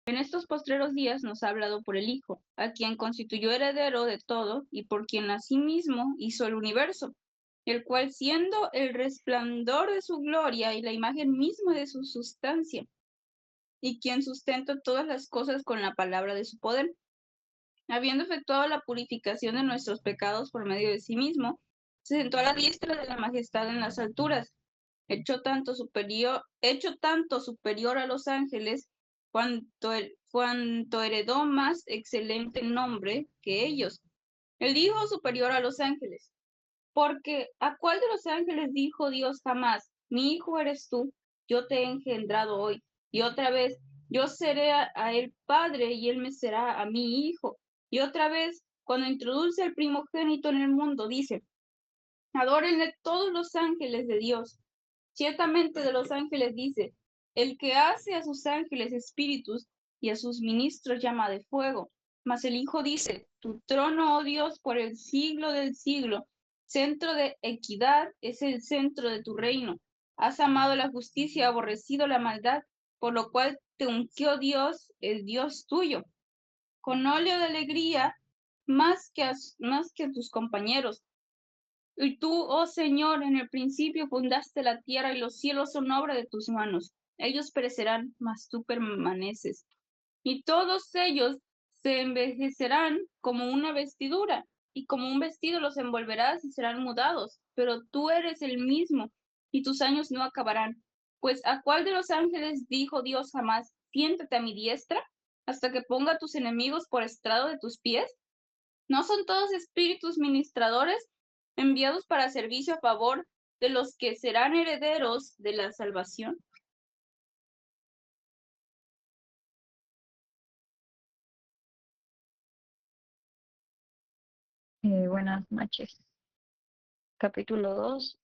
En estos postreros días nos ha hablado por el Hijo, a quien constituyó heredero de todo y por quien asimismo hizo el universo, el cual siendo el resplandor de su gloria y la imagen misma de su sustancia, y quien sustenta todas las cosas con la palabra de su poder, habiendo efectuado la purificación de nuestros pecados por medio de sí mismo, se sentó a la diestra de la majestad en las alturas, hecho tanto superior a los ángeles, cuanto heredó más excelente nombre que ellos. Él dijo superior a los ángeles, porque ¿a cuál de los ángeles dijo Dios jamás, mi hijo eres tú, yo te he engendrado hoy? Y otra vez, yo seré a él padre y él me será a mi hijo. Y otra vez, cuando introduce al primogénito en el mundo, dice, adórenle todos los ángeles de Dios. Ciertamente de los ángeles dice, el que hace a sus ángeles espíritus y a sus ministros llama de fuego. Mas el Hijo dice, tu trono, oh Dios, por el siglo del siglo, centro de equidad es el centro de tu reino. Has amado la justicia, aborrecido la maldad, por lo cual te ungió Dios, el Dios tuyo, con óleo de alegría más que a tus compañeros. Y tú, oh Señor, en el principio fundaste la tierra y los cielos son obra de tus manos. Ellos perecerán, mas tú permaneces. Y todos ellos se envejecerán como una vestidura, y como un vestido los envolverás y serán mudados. Pero tú eres el mismo, y tus años no acabarán. Pues ¿a cuál de los ángeles dijo Dios jamás, siéntate a mi diestra, hasta que ponga a tus enemigos por estrado de tus pies? ¿No son todos espíritus ministradores enviados para servicio a favor de los que serán herederos de la salvación? Buenas noches. Capítulo 2.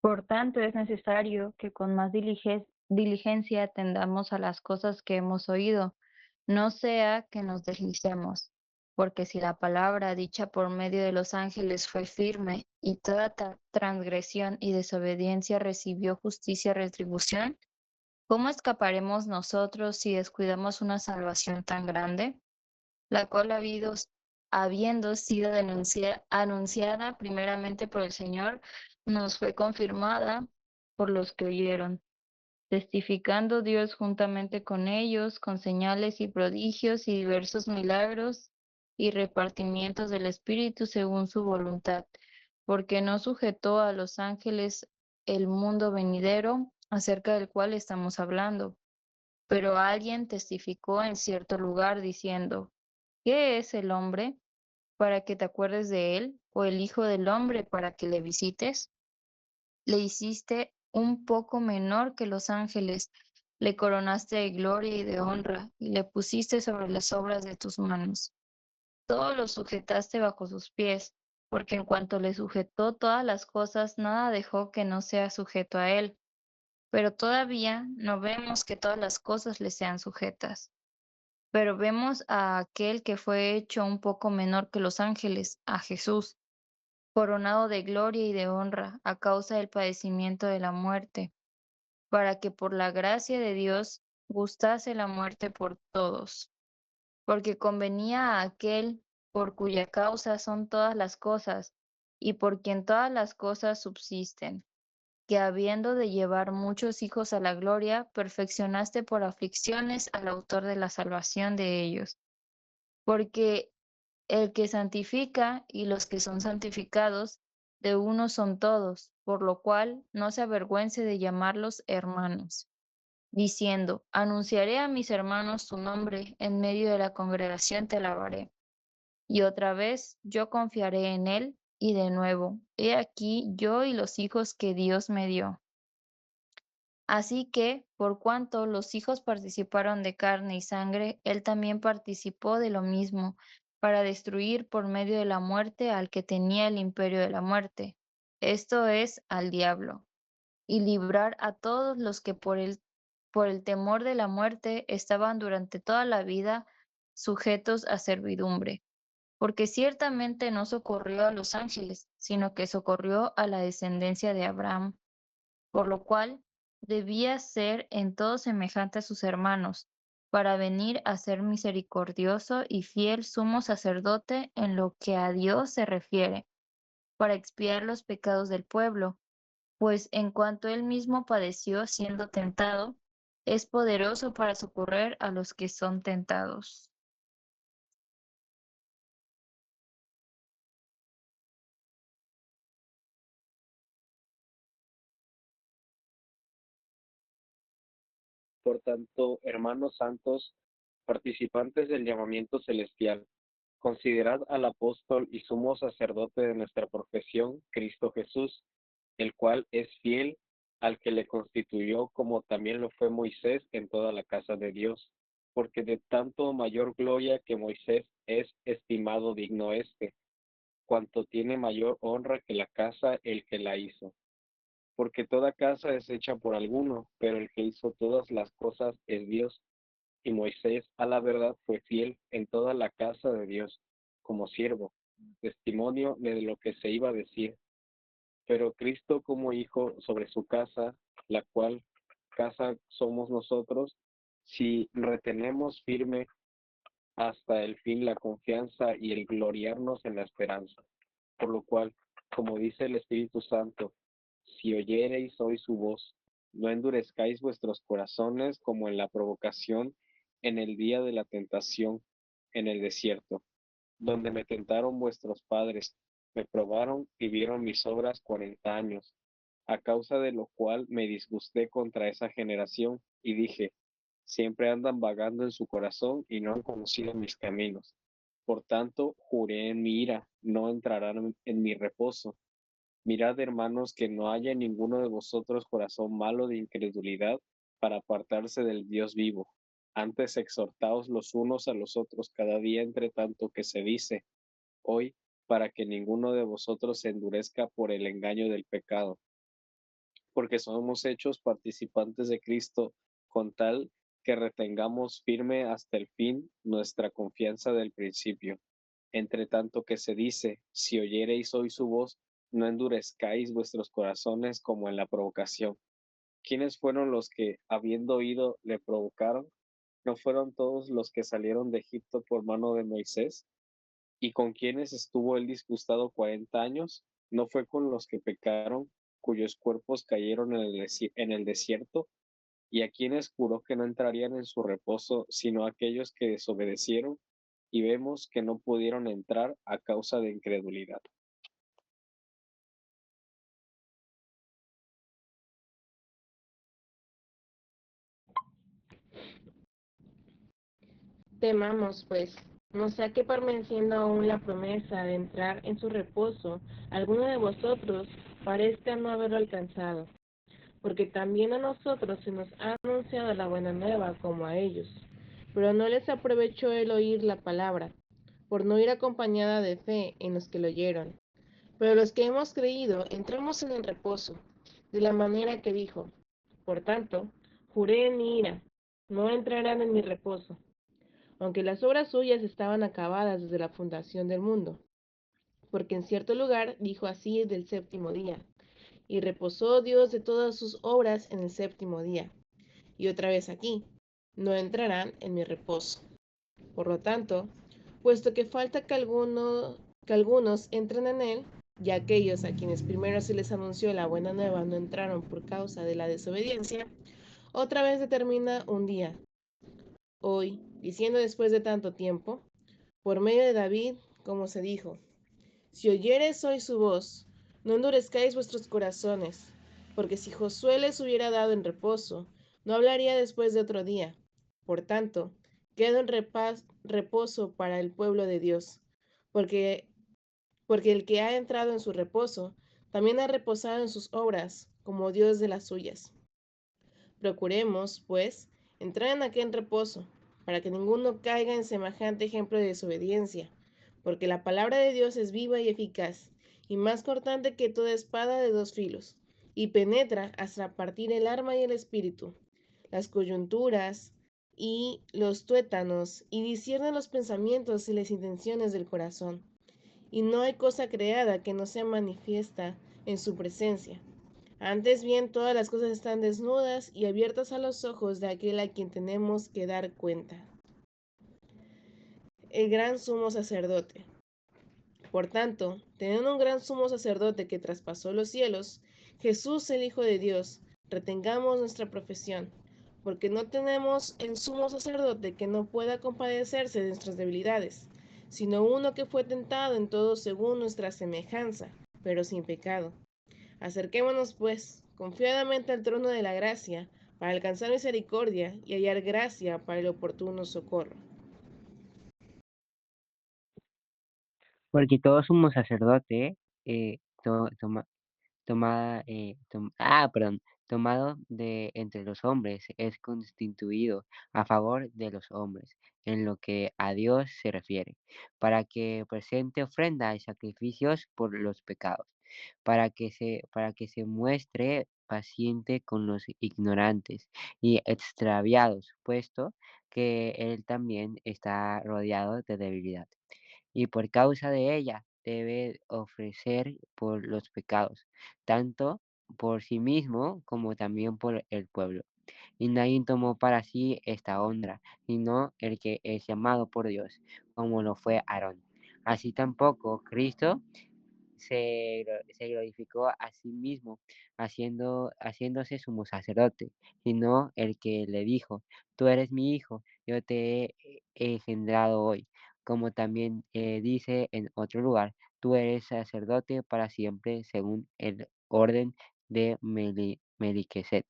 Por tanto, es necesario que con más diligencia atendamos a las cosas que hemos oído, no sea que nos deslicemos, porque si la palabra dicha por medio de los ángeles fue firme y toda transgresión y desobediencia recibió justicia y retribución, ¿cómo escaparemos nosotros si descuidamos una salvación tan grande, la cual habiendo sido anunciada primeramente por el Señor, nos fue confirmada por los que oyeron, testificando Dios juntamente con ellos, con señales y prodigios y diversos milagros y repartimientos del Espíritu según su voluntad, porque no sujetó a los ángeles el mundo venidero, acerca del cual estamos hablando. Pero alguien testificó en cierto lugar diciendo, ¿qué es el hombre para que te acuerdes de él? ¿O el hijo del hombre para que le visites? Le hiciste un poco menor que los ángeles, le coronaste de gloria y de honra, y le pusiste sobre las obras de tus manos. Todo lo sujetaste bajo sus pies, porque en cuanto le sujetó todas las cosas, nada dejó que no sea sujeto a él. Pero todavía no vemos que todas las cosas le sean sujetas. Pero vemos a aquel que fue hecho un poco menor que los ángeles, a Jesús, coronado de gloria y de honra a causa del padecimiento de la muerte, para que por la gracia de Dios gustase la muerte por todos, porque convenía a aquel por cuya causa son todas las cosas, y por quien todas las cosas subsisten, que habiendo de llevar muchos hijos a la gloria, perfeccionaste por aflicciones al autor de la salvación de ellos. Porque el que santifica y los que son santificados, de uno son todos, por lo cual no se avergüence de llamarlos hermanos, diciendo, anunciaré a mis hermanos tu nombre, en medio de la congregación te alabaré. Y otra vez yo confiaré en él, y de nuevo, he aquí yo y los hijos que Dios me dio. Así que, por cuanto los hijos participaron de carne y sangre, él también participó de lo mismo, para destruir por medio de la muerte al que tenía el imperio de la muerte, esto es, al diablo, y librar a todos los que por el temor de la muerte estaban durante toda la vida sujetos a servidumbre. Porque ciertamente no socorrió a los ángeles, sino que socorrió a la descendencia de Abraham, por lo cual debía ser en todo semejante a sus hermanos, para venir a ser misericordioso y fiel sumo sacerdote en lo que a Dios se refiere, para expiar los pecados del pueblo, pues en cuanto él mismo padeció siendo tentado, es poderoso para socorrer a los que son tentados. Por tanto, hermanos santos, participantes del llamamiento celestial, considerad al apóstol y sumo sacerdote de nuestra profesión, Cristo Jesús, el cual es fiel al que le constituyó, como también lo fue Moisés en toda la casa de Dios, porque de tanto mayor gloria que Moisés es estimado digno este, cuanto tiene mayor honra que la casa el que la hizo. Porque toda casa es hecha por alguno, pero el que hizo todas las cosas es Dios. Y Moisés, a la verdad, fue fiel en toda la casa de Dios, como siervo, testimonio de lo que se iba a decir. Pero Cristo como hijo sobre su casa, la cual casa somos nosotros, si retenemos firme hasta el fin la confianza y el gloriarnos en la esperanza. Por lo cual, como dice el Espíritu Santo, si oyereis hoy su voz, no endurezcáis vuestros corazones como en la provocación en el día de la tentación en el desierto, donde me tentaron vuestros padres, me probaron y vieron mis obras 40 años, a causa de lo cual me disgusté contra esa generación y dije, siempre andan vagando en su corazón y no han conocido mis caminos. Por tanto, juré en mi ira, no entrarán en mi reposo. Mirad, hermanos, que no haya en ninguno de vosotros corazón malo de incredulidad para apartarse del Dios vivo. Antes exhortaos los unos a los otros cada día, entre tanto que se dice, hoy, para que ninguno de vosotros se endurezca por el engaño del pecado, porque somos hechos participantes de Cristo, con tal que retengamos firme hasta el fin nuestra confianza del principio. Entre tanto que se dice, si oyereis hoy su voz, no endurezcáis vuestros corazones como en la provocación. ¿Quiénes fueron los que, habiendo oído, le provocaron? ¿No fueron todos los que salieron de Egipto por mano de Moisés? ¿Y con quienes estuvo él disgustado 40 años? ¿No fue con los que pecaron, cuyos cuerpos cayeron en el desierto? ¿Y a quienes juró que no entrarían en su reposo, sino a aquellos que desobedecieron? Y vemos que no pudieron entrar a causa de incredulidad. Temamos, pues, no sea que permaneciendo aún la promesa de entrar en su reposo, alguno de vosotros parezca no haberlo alcanzado, porque también a nosotros se nos ha anunciado la buena nueva como a ellos, pero no les aprovechó el oír la palabra, por no ir acompañada de fe en los que lo oyeron. Pero los que hemos creído entramos en el reposo, de la manera que dijo, por tanto, juré en mi ira, no entrarán en mi reposo, aunque las obras suyas estaban acabadas desde la fundación del mundo, porque en cierto lugar dijo así del séptimo día, y reposó Dios de todas sus obras en el séptimo día. Y otra vez aquí, no entrarán en mi reposo. Por lo tanto, puesto que falta que algunos entren en él, y aquellos a quienes primero se les anunció la buena nueva no entraron por causa de la desobediencia, otra vez determina un día, hoy, diciendo después de tanto tiempo, por medio de David, como se dijo, si oyereis hoy su voz, no endurezcáis vuestros corazones, porque si Josué les hubiera dado en reposo, no hablaría después de otro día. Por tanto, queda en reposo para el pueblo de Dios, porque, porque el que ha entrado en su reposo, también ha reposado en sus obras, como Dios de las suyas. Procuremos, pues, entrar en aquel reposo, para que ninguno caiga en semejante ejemplo de desobediencia, porque la palabra de Dios es viva y eficaz, y más cortante que toda espada de dos filos, y penetra hasta partir el alma y el espíritu, las coyunturas y los tuétanos, y discierne los pensamientos y las intenciones del corazón. Y no hay cosa creada que no sea manifiesta en su presencia, Antes bien, todas las cosas están desnudas y abiertas a los ojos de aquel a quien tenemos que dar cuenta. El gran sumo sacerdote. Por tanto, teniendo un gran sumo sacerdote que traspasó los cielos, Jesús el Hijo de Dios, retengamos nuestra profesión, porque no tenemos el sumo sacerdote que no pueda compadecerse de nuestras debilidades, sino uno que fue tentado en todo según nuestra semejanza, pero sin pecado. Acerquémonos, pues, confiadamente al trono de la gracia, para alcanzar misericordia y hallar gracia para el oportuno socorro. Porque todo sumo sacerdote to- toma- tomado de entre los hombres es constituido a favor de los hombres, en lo que a Dios se refiere, para que presente ofrenda y sacrificios por los pecados, para que se muestre paciente con los ignorantes y extraviados, puesto que él también está rodeado de debilidad y por causa de ella debe ofrecer por los pecados, tanto por sí mismo como también por el pueblo. Y nadie tomó para sí esta honra, sino el que es llamado por Dios, como lo fue Aarón. Así tampoco Cristo se glorificó a sí mismo, haciéndose sumo sacerdote, sino el que le dijo, tú eres mi hijo, yo te he engendrado hoy, como también dice en otro lugar, tú eres sacerdote para siempre según el orden de Melquisedec.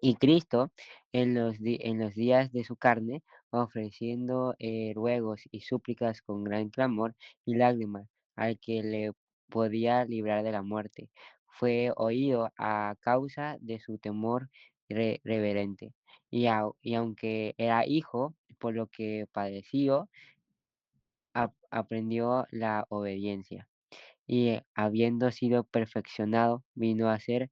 Y Cristo, en los días de su carne, ofreciendo ruegos y súplicas con gran clamor y lágrimas al que le podía librar de la muerte, fue oído a causa de su temor reverente. Y aunque era hijo, por lo que padeció, aprendió la obediencia. Y habiendo sido perfeccionado, vino a ser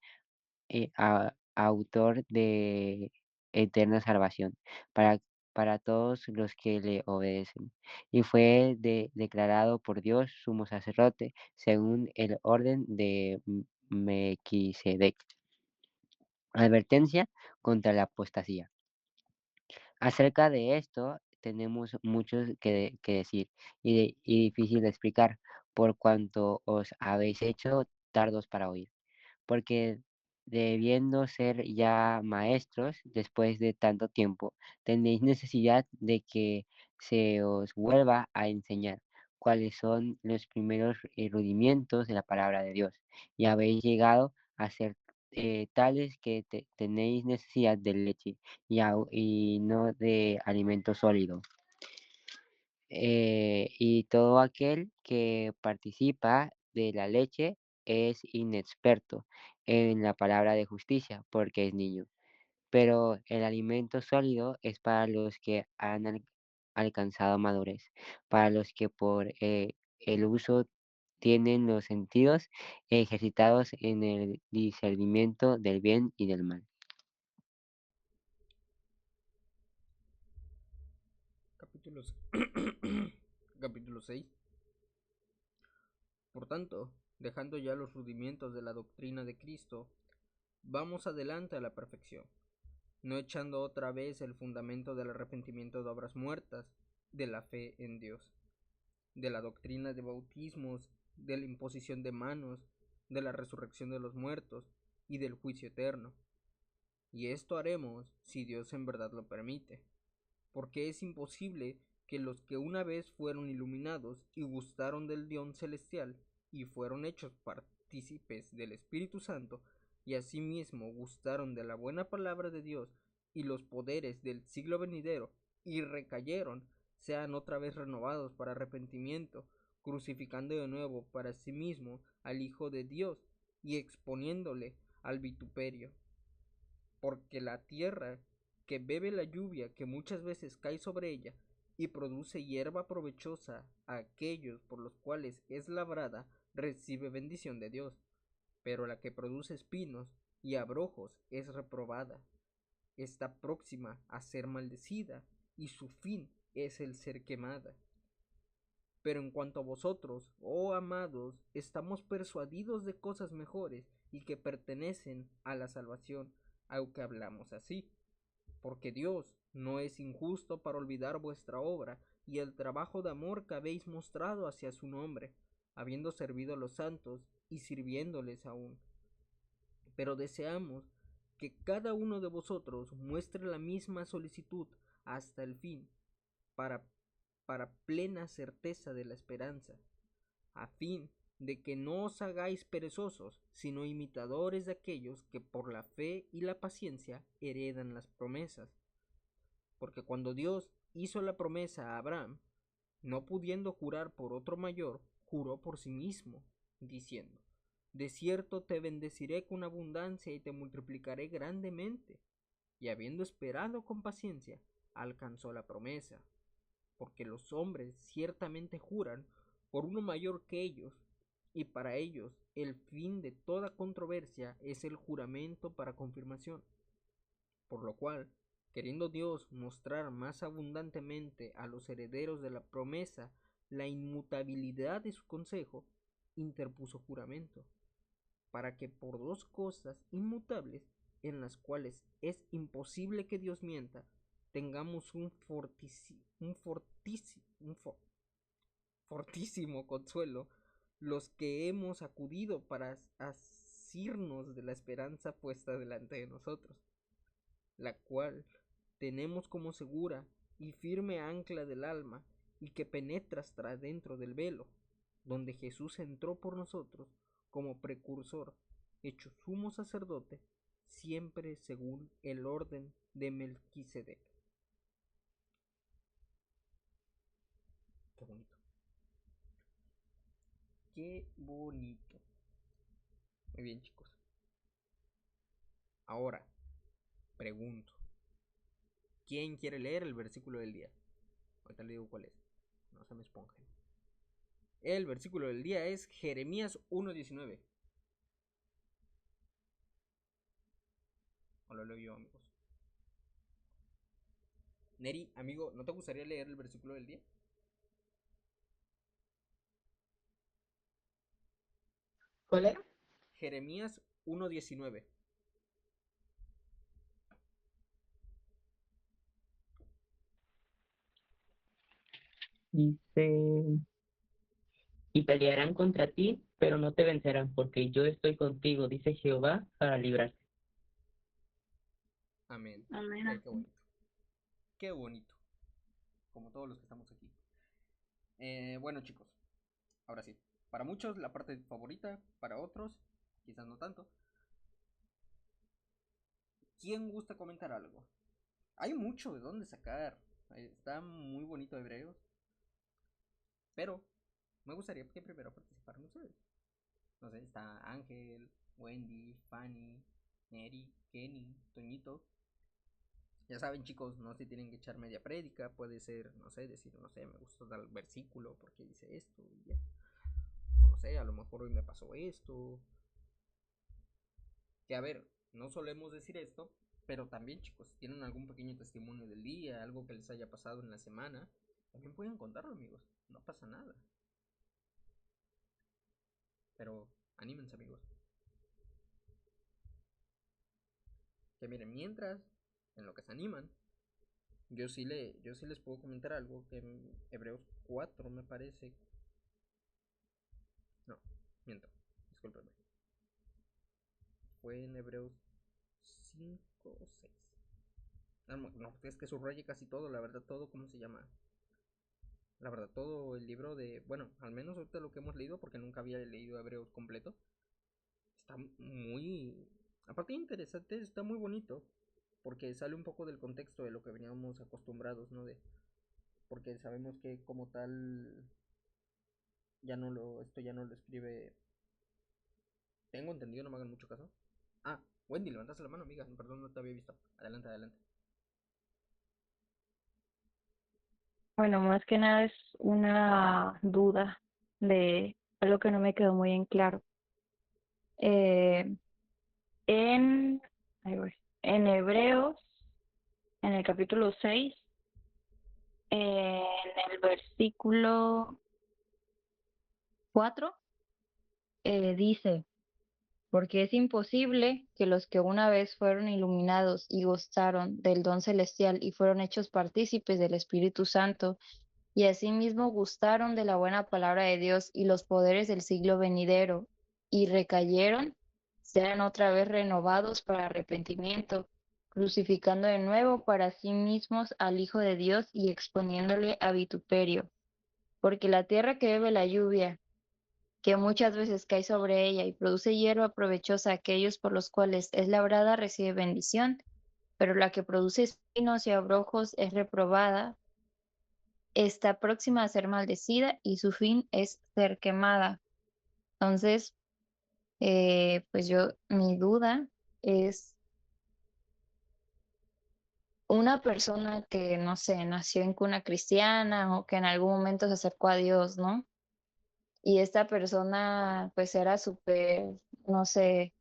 autor de eterna salvación para, para todos los que le obedecen. Y fue declarado por Dios sumo sacerdote según el orden de Melquisedec. Advertencia contra la apostasía. Acerca de esto tenemos mucho que decir y difícil de explicar, por cuanto os habéis hecho tardos para oír, porque debiendo ser ya maestros después de tanto tiempo, tenéis necesidad de que se os vuelva a enseñar cuáles son los primeros rudimentos de la palabra de Dios, y habéis llegado a ser tales que tenéis necesidad de leche y no de alimento sólido. Y todo aquel que participa de la leche es inexperto en la palabra de justicia, porque es niño. Pero el alimento sólido es para los que han alcanzado madurez, para los que por el uso tienen los sentidos ejercitados en el discernimiento del bien y del mal. Capítulos Capítulo 6. Por tanto, dejando ya los rudimentos de la doctrina de Cristo, vamos adelante a la perfección, no echando otra vez el fundamento del arrepentimiento de obras muertas, de la fe en Dios, de la doctrina de bautismos, de la imposición de manos, de la resurrección de los muertos y del juicio eterno. Y esto haremos si Dios en verdad lo permite, porque es imposible que los que una vez fueron iluminados y gustaron del don celestial y fueron hechos partícipes del Espíritu Santo, y asimismo gustaron de la buena palabra de Dios y los poderes del siglo venidero, y recayeron, sean otra vez renovados para arrepentimiento, crucificando de nuevo para sí mismo al Hijo de Dios y exponiéndole al vituperio. Porque la tierra que bebe la lluvia que muchas veces cae sobre ella y produce hierba provechosa a aquellos por los cuales es labrada, recibe bendición de Dios, pero la que produce espinos y abrojos es reprobada, está próxima a ser maldecida, y su fin es el ser quemada. Pero en cuanto a vosotros, oh amados, estamos persuadidos de cosas mejores, y que pertenecen a la salvación, aunque hablamos así. Porque Dios no es injusto para olvidar vuestra obra y el trabajo de amor que habéis mostrado hacia su nombre, habiendo servido a los santos y sirviéndoles aún. Pero deseamos que cada uno de vosotros muestre la misma solicitud hasta el fin, para, para plena certeza de la esperanza, a fin de que no os hagáis perezosos, sino imitadores de aquellos que por la fe y la paciencia heredan las promesas. Porque cuando Dios hizo la promesa a Abraham, no pudiendo jurar por otro mayor, juró por sí mismo, diciendo: de cierto te bendeciré con abundancia y te multiplicaré grandemente. Y habiendo esperado con paciencia, alcanzó la promesa. Porque los hombres ciertamente juran por uno mayor que ellos, y para ellos el fin de toda controversia es el juramento para confirmación. Por lo cual, queriendo Dios mostrar más abundantemente a los herederos de la promesa la inmutabilidad de su consejo, interpuso juramento, para que por dos cosas inmutables, en las cuales es imposible que Dios mienta, tengamos un fortísimo consuelo los que hemos acudido para asirnos de la esperanza puesta delante de nosotros, la cual tenemos como segura y firme ancla del alma, y que penetra hasta dentro del velo, donde Jesús entró por nosotros como precursor, hecho sumo sacerdote, siempre según el orden de Melquisedec. Qué bonito. Qué bonito. Muy bien, chicos. Ahora, pregunto: ¿quién quiere leer el versículo del día? Ahorita le digo cuál es. No se me esponjen. El versículo del día es Jeremías 1:19. O lo leo yo, amigos. Neri, amigo, ¿no te gustaría leer el versículo del día? ¿Cuál era? Jeremías 1:19. Dice, y pelearán contra ti, pero no te vencerán, porque yo estoy contigo, dice Jehová, para librarte. Amén. Amén. Qué bonito. Qué bonito. Como todos los que estamos aquí. Bueno, chicos, ahora sí. Para muchos la parte favorita, para otros quizás no tanto. ¿Quién gusta comentar algo? Hay mucho de dónde sacar. Está muy bonito Hebreos. Pero me gustaría que primero participaran ustedes. No sé, está Ángel, Wendy, Fanny, Neri, Kenny, Toñito. Ya saben, chicos, no se tienen que echar media prédica. Puede ser, no sé, decir, no sé, me gustó tal versículo porque dice esto y ya. No sé, a lo mejor hoy me pasó esto. Que a ver, no solemos decir esto, pero también, chicos, si tienen algún pequeño testimonio del día, algo que les haya pasado en la semana, también pueden contarlo, amigos. No pasa nada. Pero anímense, amigos. Que miren, mientras, en lo que se animan, yo sí les puedo comentar algo que en Hebreos 4 me parece. No, miento, discúlpenme. Fue en Hebreos 5 o 6. No, es que subraye casi todo, la verdad, todo, ¿cómo se llama? La verdad, todo el libro de, bueno, al menos ahorita lo que hemos leído, porque nunca había leído Hebreos completo, está muy, aparte de interesante, está muy bonito, porque sale un poco del contexto de lo que veníamos acostumbrados, ¿no? Porque sabemos que como tal, esto ya no lo escribe, tengo entendido, no me hagan mucho caso. Ah, Wendy, levantaste la mano, amiga, perdón, no te había visto. Adelante, adelante. Bueno, más que nada es una duda de algo que no me quedó muy en claro. Eh, en, ahí voy, en Hebreos, en el capítulo 6, en el versículo 4, dice, porque es imposible que los que una vez fueron iluminados y gozaron del don celestial y fueron hechos partícipes del Espíritu Santo, y asimismo gustaron de la buena palabra de Dios y los poderes del siglo venidero, y recayeron, sean otra vez renovados para arrepentimiento, crucificando de nuevo para sí mismos al Hijo de Dios y exponiéndole a vituperio. Porque la tierra que bebe la lluvia, que muchas veces cae sobre ella y produce hierba provechosa a aquellos por los cuales es labrada, recibe bendición, pero la que produce espinos y abrojos es reprobada, está próxima a ser maldecida y su fin es ser quemada. Entonces, pues mi duda es una persona que, no sé, nació en cuna cristiana o que en algún momento se acercó a Dios, ¿no? Y esta persona, pues era súper, no sé,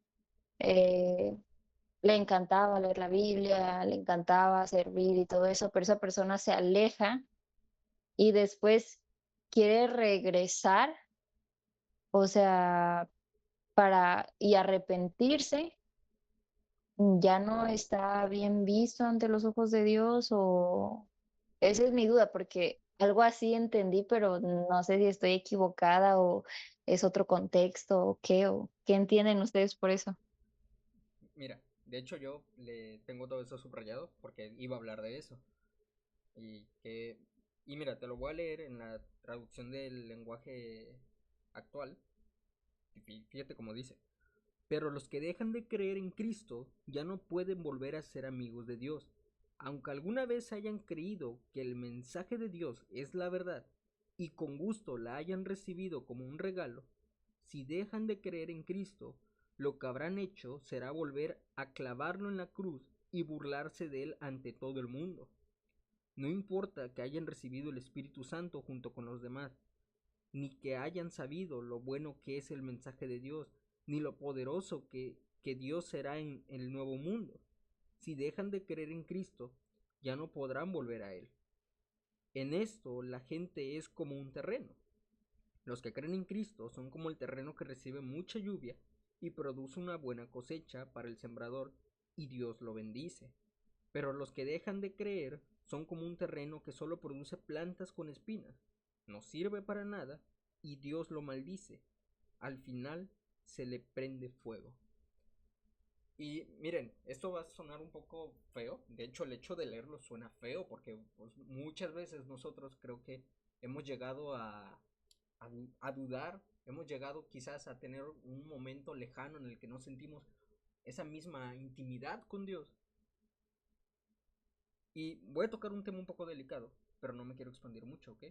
eh, le encantaba leer la Biblia, le encantaba servir y todo eso, pero esa persona se aleja y después quiere regresar, o sea, y arrepentirse, ya no está bien visto ante los ojos de Dios, o esa es mi duda, porque algo así entendí, pero no sé si estoy equivocada o es otro contexto o qué entienden ustedes por eso. Mira, de hecho yo le tengo todo eso subrayado porque iba a hablar de eso. Y que y mira, te lo voy a leer en la traducción del lenguaje actual. Fíjate cómo dice. Pero los que dejan de creer en Cristo ya no pueden volver a ser amigos de Dios. Aunque alguna vez hayan creído que el mensaje de Dios es la verdad y con gusto la hayan recibido como un regalo, si dejan de creer en Cristo, lo que habrán hecho será volver a clavarlo en la cruz y burlarse de él ante todo el mundo. No importa que hayan recibido el Espíritu Santo junto con los demás, ni que hayan sabido lo bueno que es el mensaje de Dios, ni lo poderoso que Dios será en el nuevo mundo. Si dejan de creer en Cristo, ya no podrán volver a Él. En esto la gente es como un terreno. Los que creen en Cristo son como el terreno que recibe mucha lluvia y produce una buena cosecha para el sembrador, y Dios lo bendice. Pero los que dejan de creer son como un terreno que solo produce plantas con espinas, no sirve para nada y Dios lo maldice. Al final se le prende fuego. Y miren, esto va a sonar un poco feo. De hecho, el hecho de leerlo suena feo porque pues, muchas veces nosotros creo que hemos llegado a dudar, hemos llegado quizás a tener un momento lejano en el que no sentimos esa misma intimidad con Dios. Y voy a tocar un tema un poco delicado, pero no me quiero expandir mucho, ¿ok?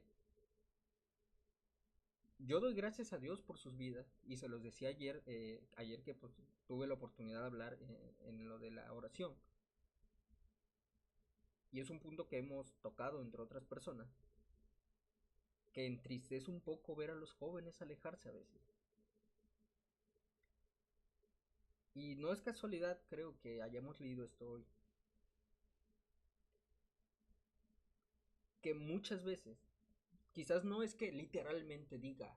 Yo doy gracias a Dios por sus vidas y se los decía ayer que pues, tuve la oportunidad de hablar en lo de la oración. Y es un punto que hemos tocado entre otras personas, que entristece un poco ver a los jóvenes alejarse a veces. Y no es casualidad, creo, que hayamos leído esto hoy. Que muchas veces, quizás no es que literalmente diga,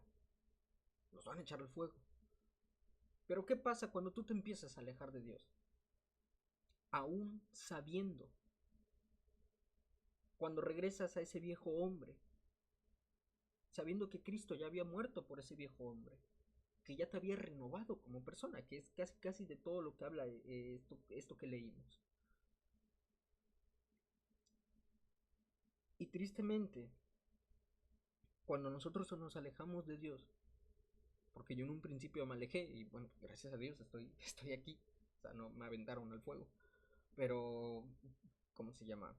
nos van a echar al fuego. Pero ¿qué pasa cuando tú te empiezas a alejar de Dios? Aún sabiendo, cuando regresas a ese viejo hombre, sabiendo que Cristo ya había muerto por ese viejo hombre, que ya te había renovado como persona, que es casi de todo lo que habla esto que leímos. Y tristemente, cuando nosotros nos alejamos de Dios, porque yo en un principio me alejé y bueno, gracias a Dios estoy aquí, o sea, no me aventaron al fuego, pero, ¿cómo se llama?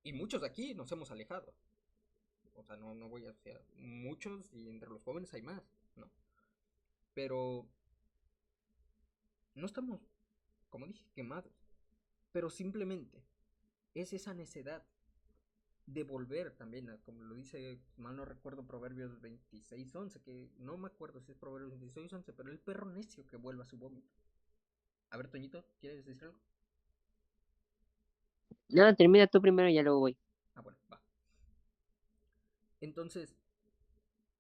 Y muchos de aquí nos hemos alejado, o sea, no voy a decir muchos y entre los jóvenes hay más, ¿no? Pero no estamos, como dije, quemados, pero simplemente es esa necedad de volver también, como lo dice, mal no recuerdo, Proverbios 26:11, que no me acuerdo si es Proverbios 26:11, pero el perro necio que vuelva a su vómito. A ver, Toñito, ¿quieres decir algo? No, termina tú primero y ya luego voy. Ah, bueno, va. Entonces,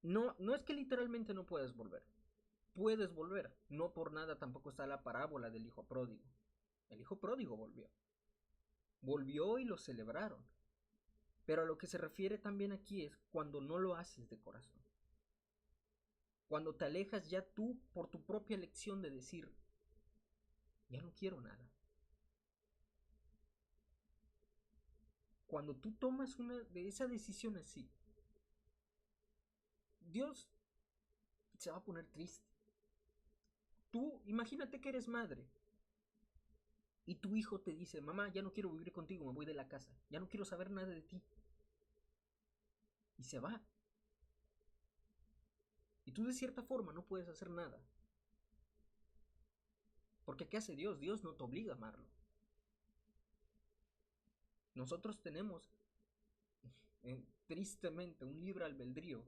no es que literalmente no puedas volver, puedes volver. No por nada tampoco está la parábola del hijo pródigo. El hijo pródigo volvió. Volvió y lo celebraron. Pero a lo que se refiere también aquí es cuando no lo haces de corazón. Cuando te alejas ya tú por tu propia elección de decir, ya no quiero nada. Cuando tú tomas esa decisión así, Dios se va a poner triste. Tú, imagínate que eres madre y tu hijo te dice, mamá, ya no quiero vivir contigo, me voy de la casa, ya no quiero saber nada de ti. Y se va. Y tú de cierta forma no puedes hacer nada. Porque ¿qué hace Dios? Dios no te obliga a amarlo. Nosotros tenemos, tristemente, un libre albedrío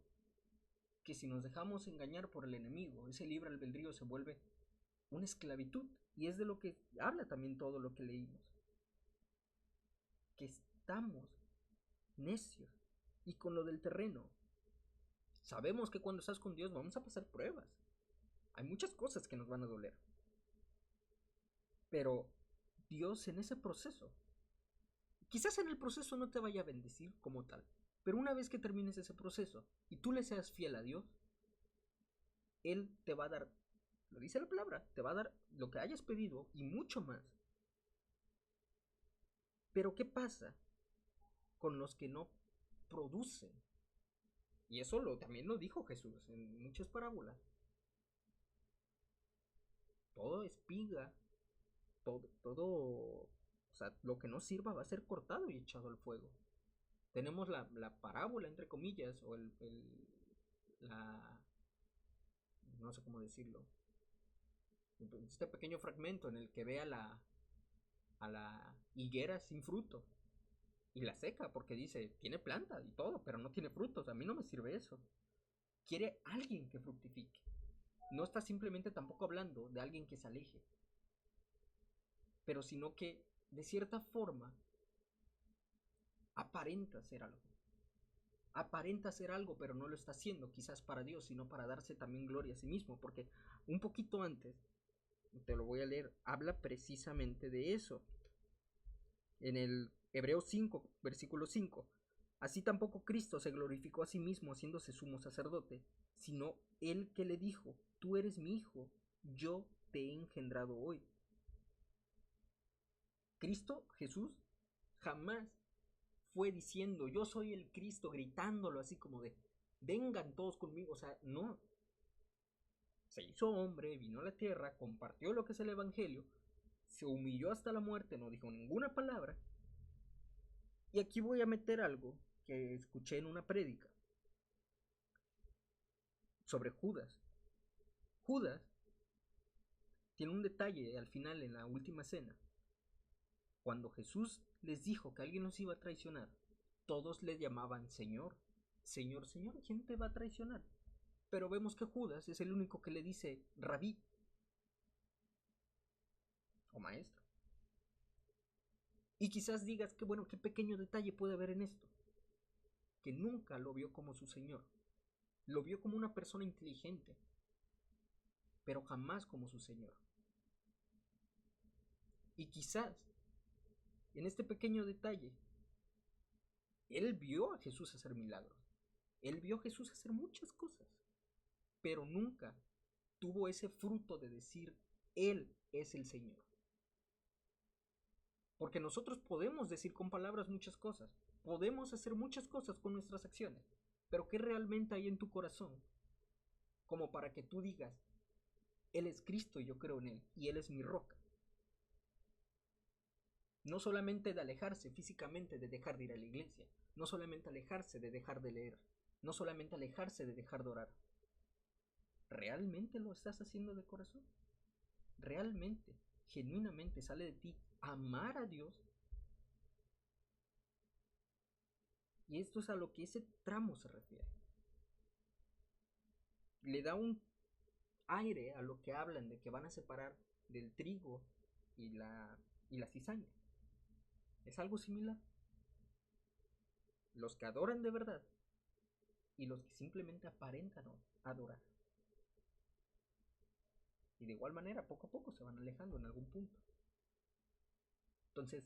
que si nos dejamos engañar por el enemigo, ese libre albedrío se vuelve una esclavitud. Y es de lo que habla también todo lo que leímos. Que estamos necios. Y con lo del terreno, sabemos que cuando estás con Dios vamos a pasar pruebas. Hay muchas cosas que nos van a doler. Pero Dios en ese proceso, quizás en el proceso no te vaya a bendecir como tal, pero una vez que termines ese proceso y tú le seas fiel a Dios, Él te va a dar, lo dice la palabra, te va a dar lo que hayas pedido y mucho más. Pero ¿qué pasa con los que no producen? Y eso también lo dijo Jesús en muchas parábolas. Todo espiga, todo, o sea, lo que no sirva va a ser cortado y echado al fuego. Tenemos la parábola, entre comillas, o no sé cómo decirlo, este pequeño fragmento en el que ve a la higuera sin fruto y la seca porque dice, tiene planta y todo, pero no tiene frutos, a mí no me sirve eso. Quiere alguien que fructifique. No está simplemente tampoco hablando de alguien que se aleje, pero sino que de cierta forma aparenta ser algo. Aparenta ser algo, pero no lo está haciendo, quizás para Dios, sino para darse también gloria a sí mismo, porque un poquito antes, te lo voy a leer, habla precisamente de eso. En el Hebreos 5, versículo 5. Así tampoco Cristo se glorificó a sí mismo haciéndose sumo sacerdote, sino él que le dijo, tú eres mi hijo, yo te he engendrado hoy. Cristo, Jesús, jamás fue diciendo, yo soy el Cristo, gritándolo así como de, vengan todos conmigo, o sea, no. Se hizo hombre, vino a la tierra, compartió lo que es el Evangelio, se humilló hasta la muerte, no dijo ninguna palabra. Y aquí voy a meter algo que escuché en una prédica sobre Judas. Judas tiene un detalle al final en la última cena. Cuando Jesús les dijo que alguien los iba a traicionar, todos le llamaban Señor. Señor, Señor, ¿quién te va a traicionar? Pero vemos que Judas es el único que le dice Rabí o maestro. Y quizás digas que bueno, qué pequeño detalle puede haber en esto. Que nunca lo vio como su Señor. Lo vio como una persona inteligente, pero jamás como su Señor. Y quizás, en este pequeño detalle, él vio a Jesús hacer milagros. Él vio a Jesús hacer muchas cosas, pero nunca tuvo ese fruto de decir, Él es el Señor. Porque nosotros podemos decir con palabras muchas cosas, podemos hacer muchas cosas con nuestras acciones, pero ¿qué realmente hay en tu corazón? Como para que tú digas, Él es Cristo y yo creo en Él, y Él es mi roca. No solamente de alejarse físicamente de dejar de ir a la iglesia, no solamente alejarse de dejar de leer, no solamente alejarse de dejar de orar. ¿Realmente lo estás haciendo de corazón? ¿Realmente, genuinamente sale de ti amar a Dios? Y esto es a lo que ese tramo se refiere. Le da un aire a lo que hablan de que van a separar del trigo y la cizaña. Es algo similar. Los que adoran de verdad y los que simplemente aparentan adorar. Y de igual manera, poco a poco se van alejando en algún punto. Entonces,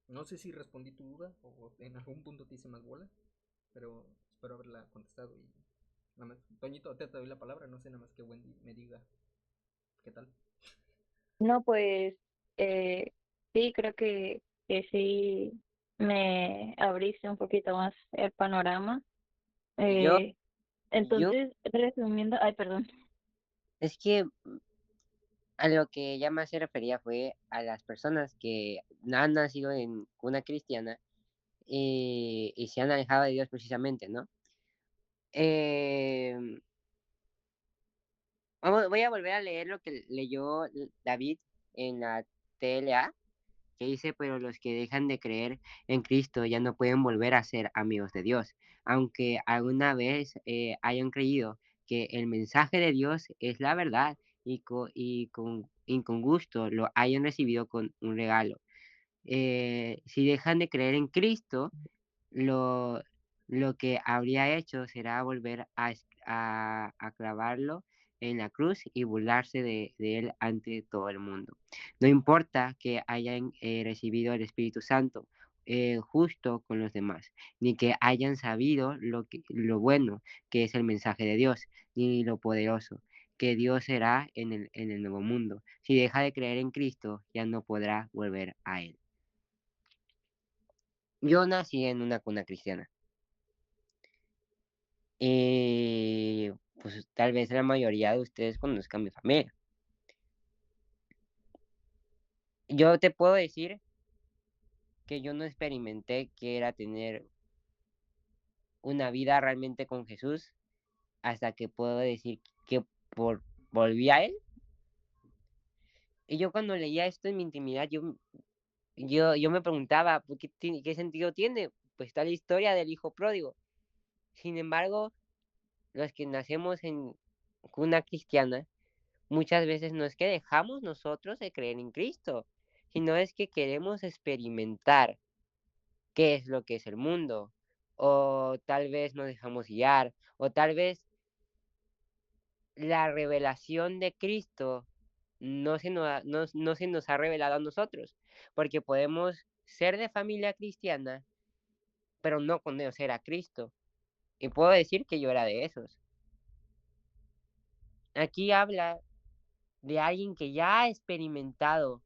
no sé si respondí tu duda o en algún punto te hice más bola, pero espero haberla contestado. Y nada más, Toñito, te doy la palabra, no sé nada más que Wendy me diga qué tal. No, pues sí, creo que sí me abriste un poquito más el panorama. Yo, Eh, yo, entonces, resumiendo, ay, perdón. es que a lo que ella más se refería fue a las personas que han nacido en cuna cristiana y se han alejado de Dios precisamente, ¿no? Em, voy a volver a leer lo que leyó David en la TLA, que dice, pero los que dejan de creer en Cristo ya no pueden volver a ser amigos de Dios, aunque alguna vez hayan creído que el mensaje de Dios es la verdad y con gusto lo hayan recibido con un regalo. Si dejan de creer en Cristo, lo, lo que habría hecho será volver a clavarlo en la cruz y burlarse de él ante todo el mundo. No importa que hayan recibido el Espíritu Santo justo con los demás, ni que hayan sabido lo bueno que es el mensaje de Dios, ni lo poderoso que Dios será en el nuevo mundo. Si deja de creer en Cristo, ya no podrá volver a él. Yo nací en una cuna cristiana. Y pues tal vez la mayoría de ustedes conozcan mi familia. Yo te puedo decir que yo no experimenté que era tener una vida realmente con Jesús hasta que puedo decir que volví a Él. Y yo cuando leía esto en mi intimidad, yo me preguntaba, ¿por qué sentido tiene? Pues está la historia del hijo pródigo. Sin embargo, los que nacemos en cuna cristiana, muchas veces no es que dejamos nosotros de creer en Cristo, sino es que queremos experimentar qué es lo que es el mundo, o tal vez nos dejamos guiar, o tal vez la revelación de Cristo no se nos ha revelado a nosotros, porque podemos ser de familia cristiana, pero no conocer a Cristo. Y puedo decir que yo era de esos. Aquí habla de alguien que ya ha experimentado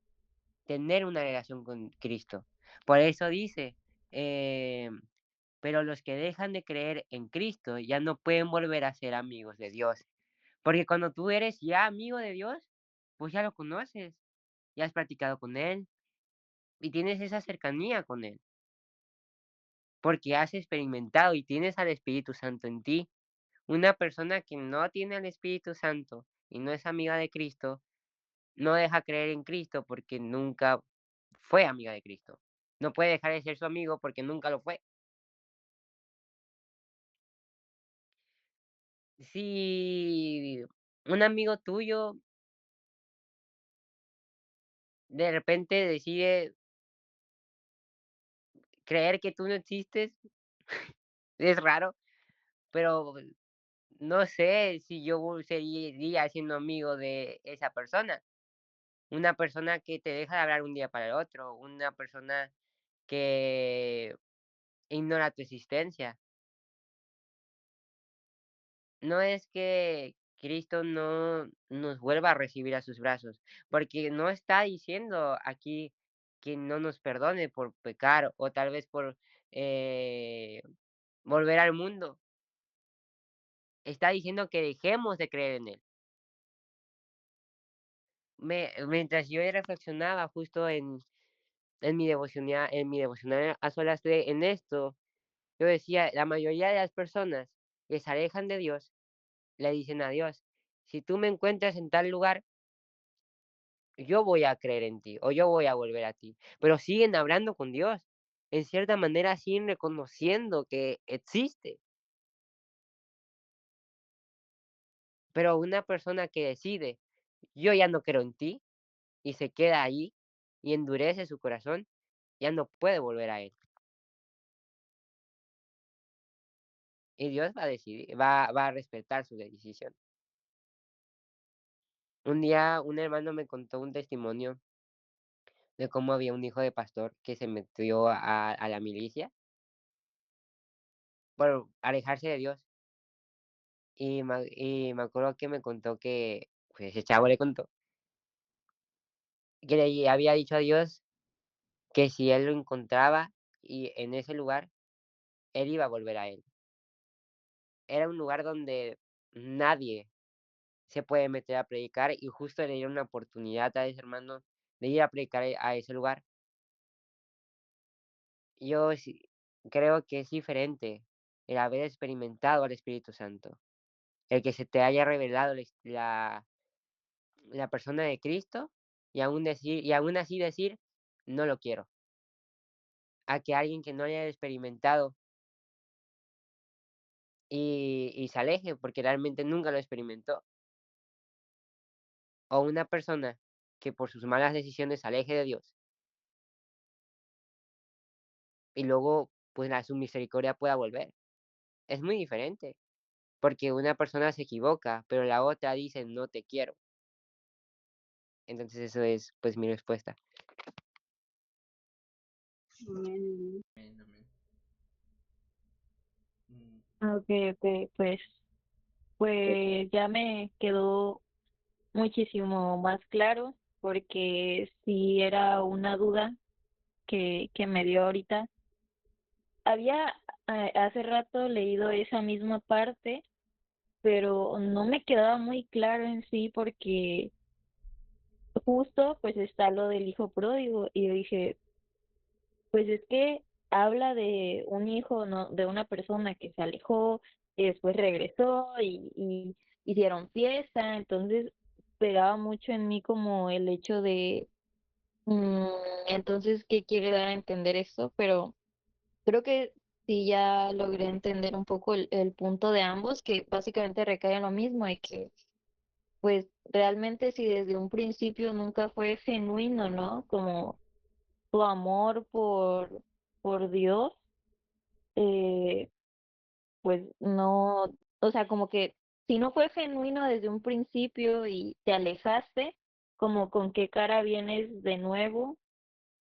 tener una relación con Cristo. Por eso dice, eh, pero los que dejan de creer en Cristo ya no pueden volver a ser amigos de Dios. Porque cuando tú eres ya amigo de Dios, pues ya lo conoces, ya has practicado con Él y tienes esa cercanía con Él. Porque has experimentado y tienes al Espíritu Santo en ti. Una persona que no tiene al Espíritu Santo y no es amiga de Cristo, no deja creer en Cristo porque nunca fue amiga de Cristo. No puede dejar de ser su amigo porque nunca lo fue. Si un amigo tuyo de repente decide creer que tú no existes, es raro, pero no sé si yo seguiría siendo amigo de esa persona. Una persona que te deja de hablar un día para el otro, una persona que ignora tu existencia. No es que Cristo no nos vuelva a recibir a sus brazos, porque no está diciendo aquí que no nos perdone por pecar o tal vez por eh, volver al mundo. Está diciendo que dejemos de creer en Él. Mientras yo reflexionaba justo en mi devocional a solas en esto, yo decía, la mayoría de las personas que se alejan de Dios le dicen a Dios, si tú me encuentras en tal lugar, yo voy a creer en ti o yo voy a volver a ti. Pero siguen hablando con Dios. En cierta manera siguen reconociendo que existe. Pero una persona que decide, yo ya no creo en ti y se queda ahí y endurece su corazón, ya no puede volver a él. Y Dios va a decidir, va a respetar su decisión. Un día un hermano me contó un testimonio de cómo había un hijo de pastor que se metió a la milicia por alejarse de Dios. Y me acuerdo que me contó que, pues ese chavo le contó, que le había dicho a Dios que si él lo encontraba y en ese lugar, él iba a volver a él. Era un lugar donde nadie se puede meter a predicar y justo le dieron una oportunidad a ese hermano de ir a predicar a ese lugar. Yo creo que es diferente el haber experimentado al Espíritu Santo, el que se te haya revelado la persona de Cristo y aún así decir, no lo quiero, a que alguien que no haya experimentado y se aleje porque realmente nunca lo experimentó, o una persona que por sus malas decisiones se aleje de Dios y luego pues su misericordia pueda volver. Es muy diferente, porque una persona se equivoca, pero la otra dice no te quiero. Entonces eso es pues mi respuesta. Amén. Amén, amén. Mm, Ok, pues ya me quedó muchísimo más claro porque sí era una duda que me dio ahorita. Había hace rato leído esa misma parte, pero no me quedaba muy claro en sí porque justo pues está lo del hijo pródigo y yo dije, pues es que habla de un hijo, no, de una persona que se alejó y después regresó y hicieron fiesta, entonces pegaba mucho en mí como el hecho de, mm, entonces, ¿qué quiere dar a entender esto? Pero creo que sí ya logré entender un poco el punto de ambos, que básicamente recae en lo mismo y que pues realmente si desde un principio nunca fue genuino, ¿no? Como tu amor por Dios, eh, pues no, o sea, como que si no fue genuino desde un principio y te alejaste, como con qué cara vienes de nuevo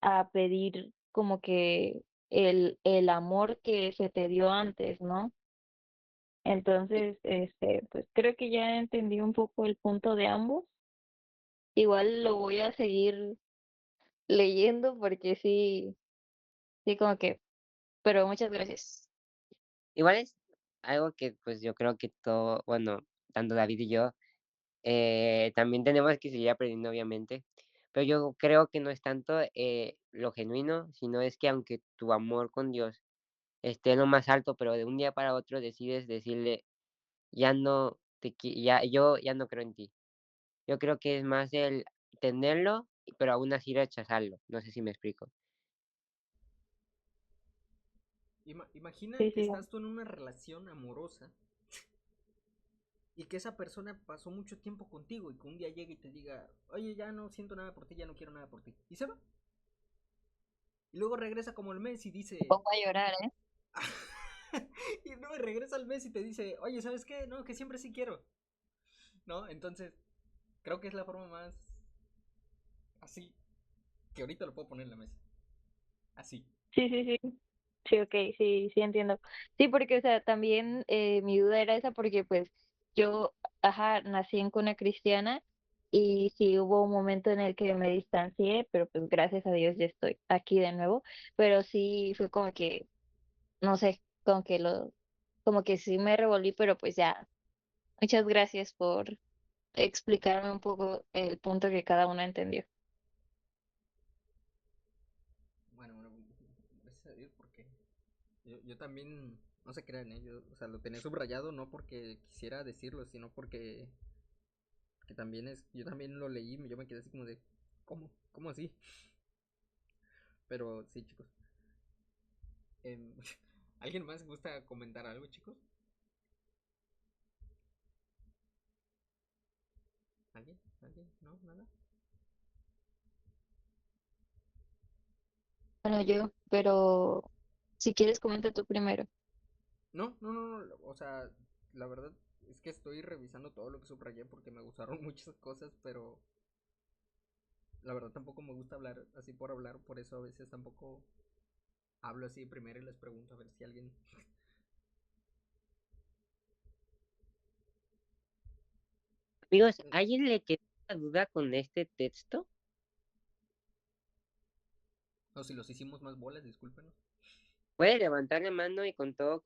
a pedir como que el amor que se te dio antes, ¿no? Entonces, pues creo que ya entendí un poco el punto de ambos. Igual lo voy a seguir leyendo porque sí, sí como que, pero muchas gracias. Igual es algo que pues yo creo que todo, bueno, tanto David y yo también tenemos que seguir aprendiendo, obviamente, pero yo creo que no es tanto lo genuino, sino es que aunque tu amor con Dios esté en lo más alto, pero de un día para otro decides decirle, ya no yo ya no creo en ti. Yo creo que es más el tenerlo, pero aún así rechazarlo. No sé si me explico. Imagina Sí, que sí. estás tú en una relación amorosa y que esa persona pasó mucho tiempo contigo y que un día llegue y te diga, oye, ya no siento nada por ti, ya no quiero nada por ti. Y se va. Y luego regresa como el mes y Me dice... pongo a llorar, ¿eh? y luego regresa al mes y te dice, oye, ¿sabes qué? No, que siempre sí quiero. ¿No? Entonces, creo que es la forma más así que ahorita lo puedo poner en la mesa. Así. Sí, sí, sí. Sí, ok, sí, sí entiendo. Sí, porque, o sea, también mi duda era esa porque, pues, yo, ajá, nací en cuna cristiana y sí hubo un momento en el que me distancié, pero pues gracias a Dios ya estoy aquí de nuevo, pero sí fue como que, no sé, como que sí me revolví, pero pues ya, muchas gracias por explicarme un poco el punto que cada uno entendió. Bueno, gracias a Dios porque yo también, no se crean, ¿eh? Yo, o sea, lo tenía subrayado no porque quisiera decirlo, sino porque que también yo también lo leí, yo me quedé así como de, ¿cómo? ¿Cómo así? Pero sí, chicos. Em, ¿Alguien más gusta comentar algo, chicos? ¿Alguien? ¿Alguien? ¿No? ¿Nada? Bueno, yo, pero si quieres comenta tú primero. No, no, no, no, o sea, la verdad, Es que estoy revisando todo lo que subrayé porque me gustaron muchas cosas, pero la verdad tampoco me gusta hablar así por hablar, por eso a veces tampoco hablo así primero y les pregunto a ver si alguien... Amigos, ¿alguien le queda duda con este texto? O si los hicimos más bolas, discúlpenos. Puede levantar la mano y con toda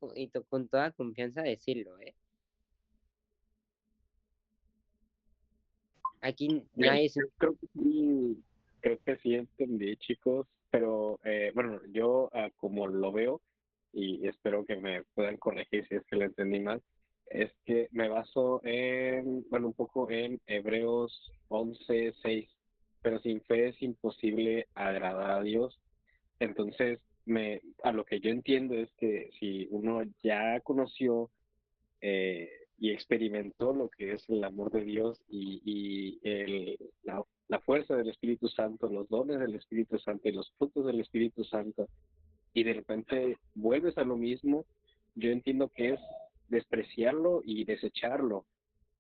confianza decirlo, ¿eh? Aquí nadie se... Creo que sí entendí, chicos, pero bueno, yo como lo veo, y espero que me puedan corregir si es que lo entendí mal, es que me baso en, bueno, un poco en Hebreos 11:6, pero sin fe es imposible agradar a Dios. Entonces, a lo que yo entiendo es que si uno ya conoció y experimentó lo que es el amor de Dios la fuerza del Espíritu Santo, los dones del Espíritu Santo y los frutos del Espíritu Santo, y de repente vuelves a lo mismo, yo entiendo que es despreciarlo y desecharlo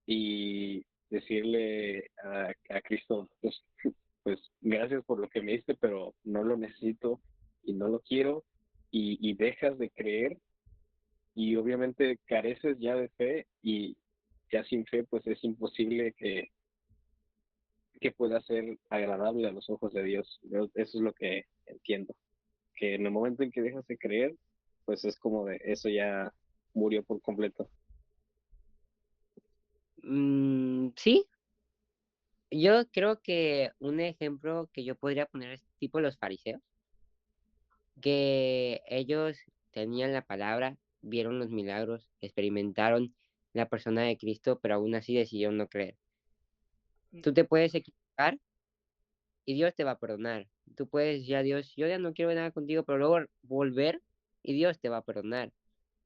y decirle a Cristo, pues gracias por lo que me diste, pero no lo necesito y no lo quiero, y dejas de creer y obviamente careces ya de fe y ya sin fe pues es imposible que pueda ser agradable a los ojos de Dios. Eso es lo que entiendo, que en el momento en que dejas de creer, pues es como de eso ya murió por completo. Sí, yo creo que un ejemplo que yo podría poner es tipo los fariseos, que ellos tenían la palabra, vieron los milagros, experimentaron la persona de Cristo, pero aún así decidieron no creer. Tú te puedes equivocar y Dios te va a perdonar. Tú puedes decir a Dios, yo ya no quiero ver nada contigo, pero luego volver y Dios te va a perdonar.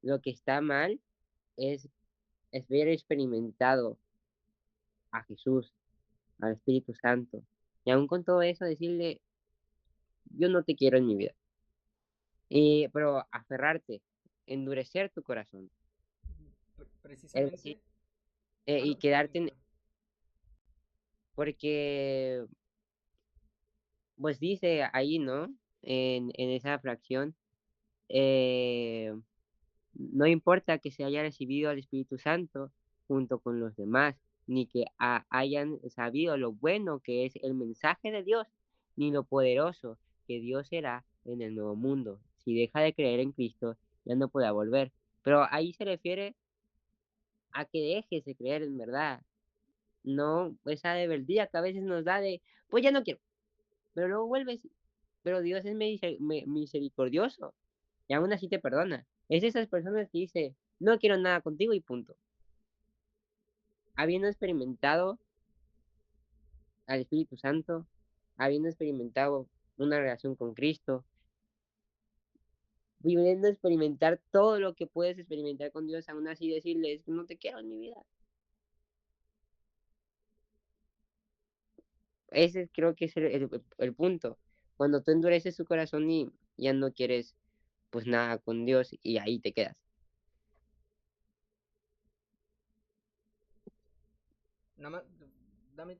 Lo que está mal es ver experimentado a Jesús, al Espíritu Santo, y aún con todo eso decirle, yo no te quiero en mi vida. Pero aferrarte, endurecer tu corazón, es decir, Precisamente... Ah, y no, quedarte continúa. porque, pues dice ahí, ¿no? En esa fracción, eh, no importa que se haya recibido al Espíritu Santo junto con los demás, ni que hayan sabido lo bueno que es el mensaje de Dios, ni lo poderoso que Dios será en el nuevo mundo. Si deja de creer en Cristo, ya no podrá volver. Pero ahí se refiere a que dejes de creer en verdad, no esa rebeldía que a veces nos da de, pues ya no quiero, pero luego vuelves, pero Dios es misericordioso y aún así te perdona. Es esas personas que dice, no quiero nada contigo y punto. Habiendo experimentado al Espíritu Santo, habiendo experimentado una relación con Cristo, viviendo experimentar todo lo que puedes experimentar con Dios, aún así decirles, no te quiero en mi vida. Ese creo que es el punto. Cuando tú endureces tu corazón y ya no quieres pues nada con Dios y ahí te quedas. Nada más, dame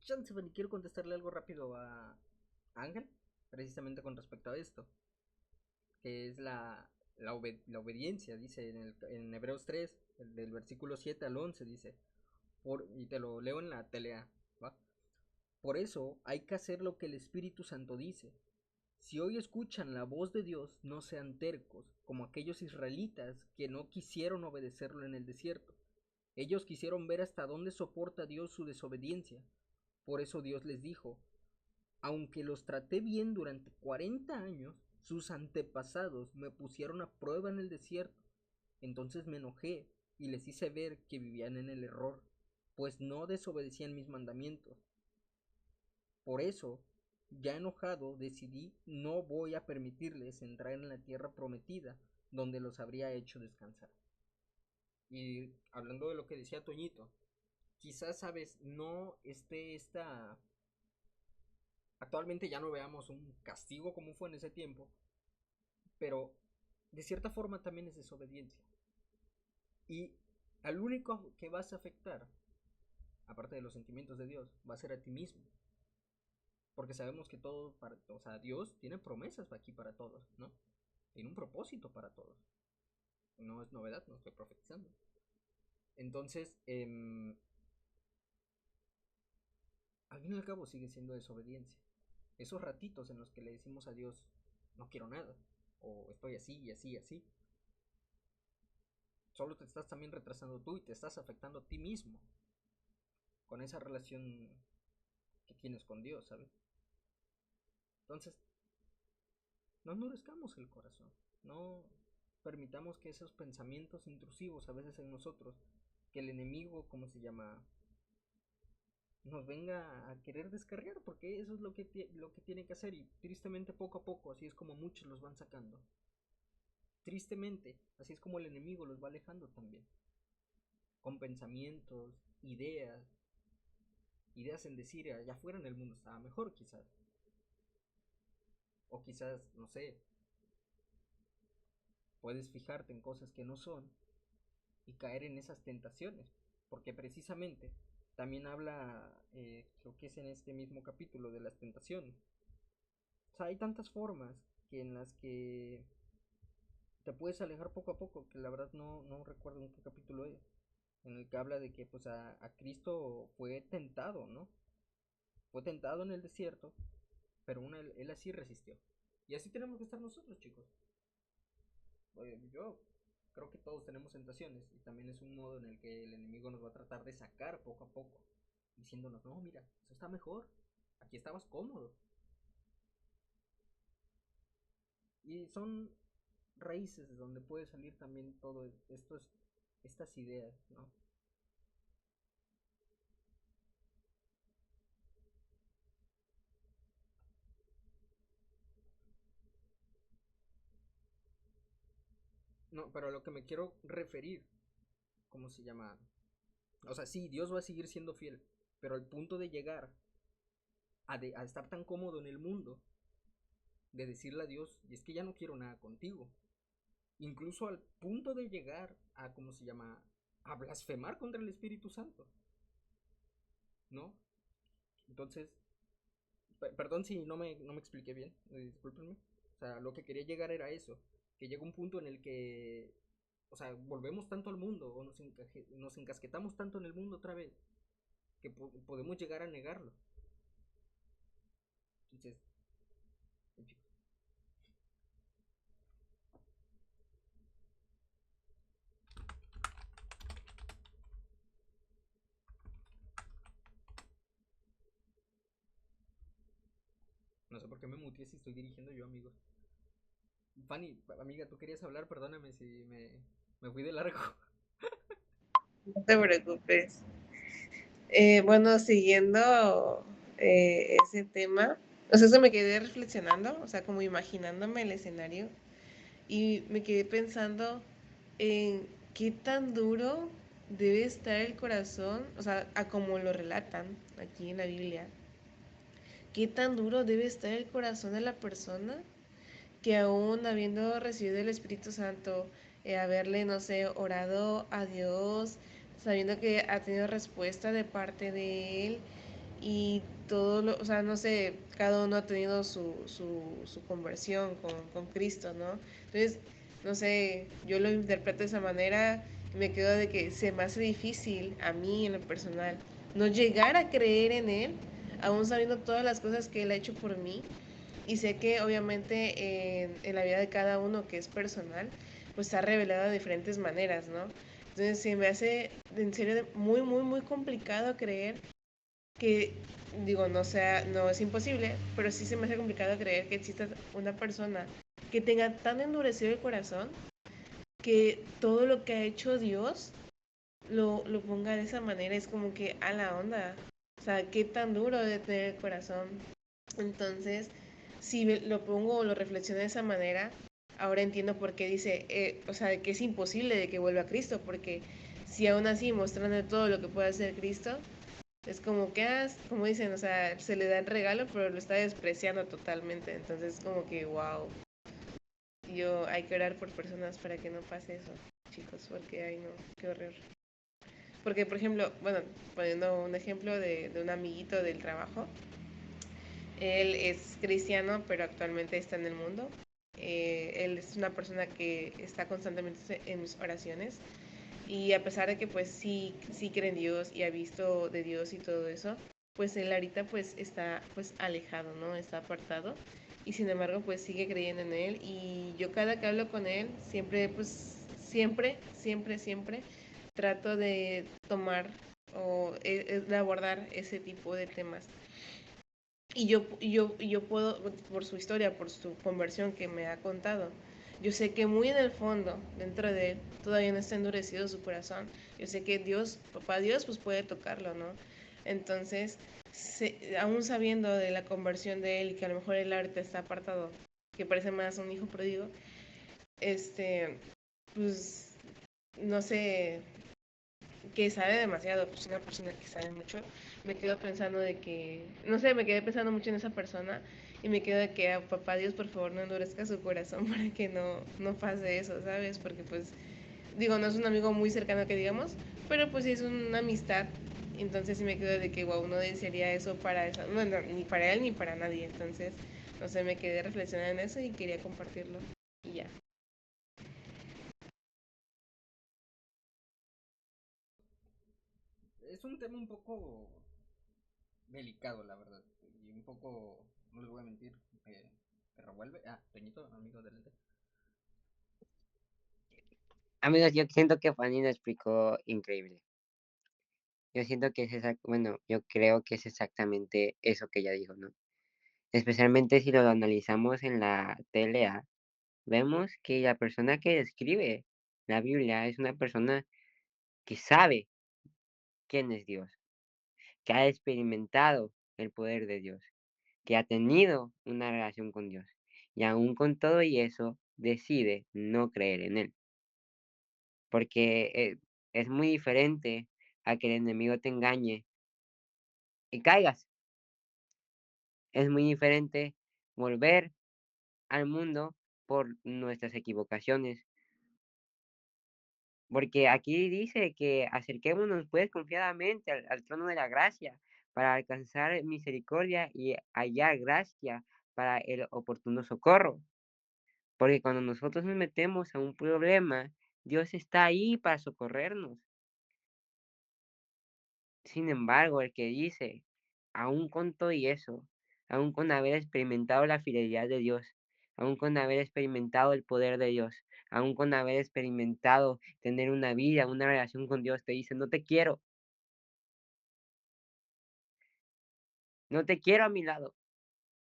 chance, Fanny, quiero contestarle algo rápido a Ángel, precisamente con respecto a esto, que es la obediencia, dice en Hebreos 3, del versículo 7 al 11, dice, y te lo leo en la telea, ¿va? Por eso hay que hacer lo que el Espíritu Santo dice. Si hoy escuchan la voz de Dios, no sean tercos, como aquellos israelitas que no quisieron obedecerlo en el desierto. Ellos quisieron ver hasta dónde soporta Dios su desobediencia. Por eso Dios les dijo, aunque los traté bien durante 40 años, sus antepasados me pusieron a prueba en el desierto. Entonces me enojé y les hice ver que vivían en el error, pues no desobedecían mis mandamientos. Por eso, ya enojado, decidí no voy a permitirles entrar en la tierra prometida, donde los habría hecho descansar. Y hablando de lo que decía Toñito, quizás, sabes, no esté esta... Actualmente ya no veamos un castigo como fue en ese tiempo, pero de cierta forma también es desobediencia. Y al único que vas a afectar, aparte de los sentimientos de Dios, va a ser a ti mismo. Porque sabemos que todo, o sea, Dios tiene promesas aquí para todos, ¿no? Tiene un propósito para todos. No es novedad, no estoy profetizando. Entonces, al fin y al cabo sigue siendo desobediencia. Esos ratitos en los que le decimos a Dios, no quiero nada, o estoy así y así y así, solo te estás también retrasando tú y te estás afectando a ti mismo con esa relación que tienes con Dios, ¿sabes? Entonces, no endurezcamos el corazón, no permitamos que esos pensamientos intrusivos a veces en nosotros, que el enemigo, ¿cómo se llama?, nos venga a querer descargar, porque eso es lo que tiene que hacer, y tristemente poco a poco así es como muchos los van sacando. Tristemente así es como el enemigo los va alejando también, con pensamientos, ideas en decir allá afuera en el mundo estaba mejor, quizás, o quizás, no sé, puedes fijarte en cosas que no son y caer en esas tentaciones, porque precisamente también habla, creo que es en este mismo capítulo, de las tentaciones. O sea, hay tantas formas en las que te puedes alejar poco a poco, que la verdad no recuerdo en qué capítulo es, en el que habla de que pues a Cristo fue tentado, ¿no? Fue tentado en el desierto, pero él así resistió. Y así tenemos que estar nosotros, chicos. Yo creo que todos tenemos tentaciones, y también es un modo en el que el enemigo nos va a tratar de sacar poco a poco, diciéndonos, no, mira, eso está mejor, aquí estabas cómodo. Y son raíces de donde puede salir también todo estas ideas, ¿no? No, pero a lo que me quiero referir, ¿cómo se llama? O sea, sí, Dios va a seguir siendo fiel, pero al punto de llegar a estar tan cómodo en el mundo, de decirle a Dios, y es que ya no quiero nada contigo. Incluso al punto de llegar a, ¿cómo se llama?, a blasfemar contra el Espíritu Santo, ¿no? Entonces, perdón si no me expliqué bien, discúlpenme. O sea, lo que quería llegar era eso, que llega un punto en el que, o sea, volvemos tanto al mundo, o nos encasquetamos tanto en el mundo otra vez, que podemos llegar a negarlo. Entonces, no sé por qué me muteé si estoy dirigiendo yo, amigos. Fanny, amiga, tú querías hablar, perdóname si me fui de largo. No te preocupes. Bueno, siguiendo ese tema, o sea, eso me quedé reflexionando, o sea, como imaginándome el escenario, y me quedé pensando en qué tan duro debe estar el corazón, o sea, a como lo relatan aquí en la Biblia, qué tan duro debe estar el corazón de la persona que aún habiendo recibido el Espíritu Santo, haberle, no sé, orado a Dios, sabiendo que ha tenido respuesta de parte de Él y todo lo, o sea, no sé, cada uno ha tenido su conversión con Cristo, ¿no? Entonces, no sé, yo lo interpreto de esa manera y me quedo de que se me hace difícil a mí en lo personal no llegar a creer en Él, aún sabiendo todas las cosas que Él ha hecho por mí, y sé que obviamente en la vida de cada uno que es personal, pues se ha revelado de diferentes maneras, ¿no? Entonces se me hace en serio muy, muy, muy complicado creer que, digo, no es imposible, pero sí se me hace complicado creer que exista una persona que tenga tan endurecido el corazón que todo lo que ha hecho Dios lo ponga de esa manera. Es como que a la onda. O sea, qué tan duro debe tener el corazón. Entonces, si lo pongo o lo reflexiono de esa manera, ahora entiendo por qué dice, o sea, que es imposible de que vuelva a Cristo, porque si aún así mostrando todo lo que puede hacer Cristo, es como que, como dicen, o sea, se le da el regalo, pero lo está despreciando totalmente. Entonces, como que, wow. Hay que orar por personas para que no pase eso, chicos, porque, ay no, qué horror. Porque, por ejemplo, bueno, poniendo un ejemplo de un amiguito del trabajo, él es cristiano, pero actualmente está en el mundo. Él es una persona que está constantemente en mis oraciones. Y a pesar de que pues sí cree en Dios y ha visto de Dios y todo eso, pues él ahorita pues está pues alejado, ¿no? Está apartado. Y sin embargo pues sigue creyendo en él. Y yo cada que hablo con él, siempre trato de tomar o de abordar ese tipo de temas. Y yo puedo, por su historia, por su conversión que me ha contado, yo sé que muy en el fondo, dentro de él, todavía no está endurecido su corazón. Yo sé que Dios, papá Dios, pues puede tocarlo, ¿no? Entonces, aún sabiendo de la conversión de él y que a lo mejor él ahorita está apartado, que parece más un hijo pródigo, pues, no sé, que sabe demasiado, pues una persona que sabe mucho, me quedo pensando de que, no sé, me quedé pensando mucho en esa persona y me quedo de que, papá Dios, por favor, no endurezca su corazón para que no pase eso, ¿sabes? Porque pues, digo, no es un amigo muy cercano que digamos, pero pues sí es una amistad, entonces sí me quedo de que, wow, no desearía eso para esa, bueno, ni para él ni para nadie, entonces, no sé, me quedé reflexionando en eso y quería compartirlo y ya. Es un tema un poco delicado, la verdad. Y un poco, no les voy a mentir, que revuelve. Ah, Toñito, amigo del lente. Amigos, yo siento que Fanny lo explicó increíble. Yo siento que es bueno, yo creo que es exactamente eso que ella dijo, ¿no? Especialmente si lo analizamos en la TLA, vemos que la persona que escribe la Biblia es una persona que sabe quién es Dios, que ha experimentado el poder de Dios, que ha tenido una relación con Dios. Y aún con todo y eso, decide no creer en Él. Porque es muy diferente a que el enemigo te engañe y caigas. Es muy diferente volver al mundo por nuestras equivocaciones. Porque aquí dice que acerquémonos pues confiadamente al trono de la gracia para alcanzar misericordia y hallar gracia para el oportuno socorro. Porque cuando nosotros nos metemos a un problema, Dios está ahí para socorrernos. Sin embargo, el que dice, aún con todo y eso, aún con haber experimentado la fidelidad de Dios, aún con haber experimentado el poder de Dios, aún con haber experimentado tener una vida, una relación con Dios, te dice, no te quiero a mi lado.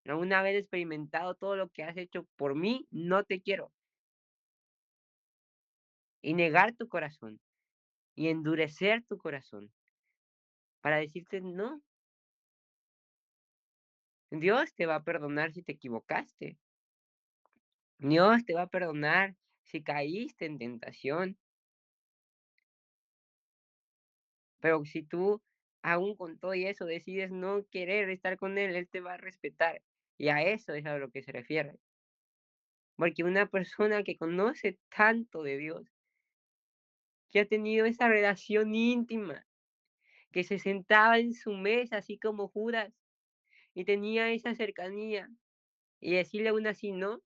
Aún haber experimentado todo lo que has hecho por mí, no te quiero. Y negar tu corazón y endurecer tu corazón para decirte, no, Dios te va a perdonar si te equivocaste. Dios te va a perdonar si caíste en tentación. Pero si tú, aún con todo y eso, decides no querer estar con Él te va a respetar. Y a eso es a lo que se refiere. Porque una persona que conoce tanto de Dios, que ha tenido esa relación íntima, que se sentaba en su mesa, así como Judas, y tenía esa cercanía, y decirle aún así no,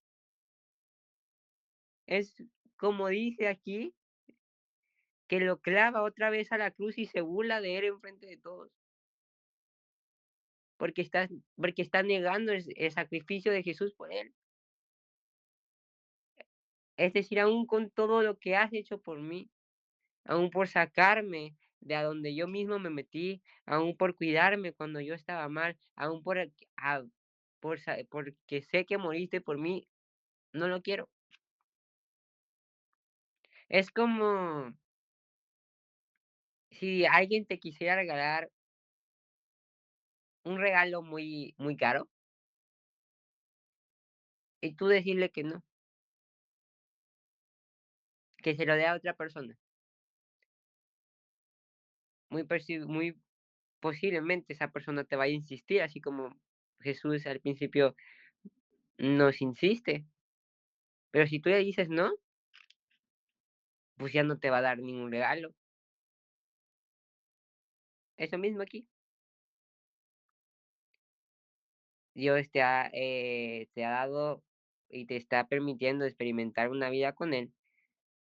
es como dice aquí, que lo clava otra vez a la cruz y se burla de él enfrente de todos, porque está negando el sacrificio de Jesús por él. Es decir, aún con todo lo que has hecho por mí, aún por sacarme de a donde yo mismo me metí, aún por cuidarme cuando yo estaba mal, aún porque sé que moriste por mí, no lo quiero. Es como si alguien te quisiera regalar un regalo muy, muy caro y tú decirle que no, que se lo dé a otra persona. Muy posiblemente esa persona te vaya a insistir, así como Jesús al principio nos insiste. Pero si tú le dices no, pues ya no te va a dar ningún regalo. Eso mismo aquí. Dios te ha dado y te está permitiendo experimentar una vida con Él.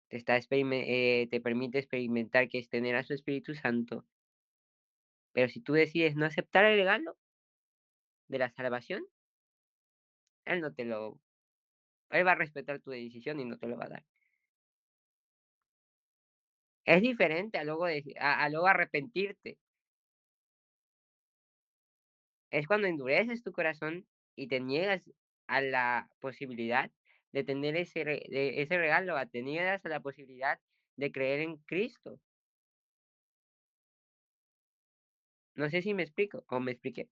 Te permite experimentar que es tener a su Espíritu Santo. Pero si tú decides no aceptar el regalo de la salvación, Él no te lo... Él va a respetar tu decisión y no te lo va a dar. Es diferente a luego arrepentirte. Es cuando endureces tu corazón y te niegas a la posibilidad de tener ese regalo, te niegas a la posibilidad de creer en Cristo. No sé si me explico o me expliqué,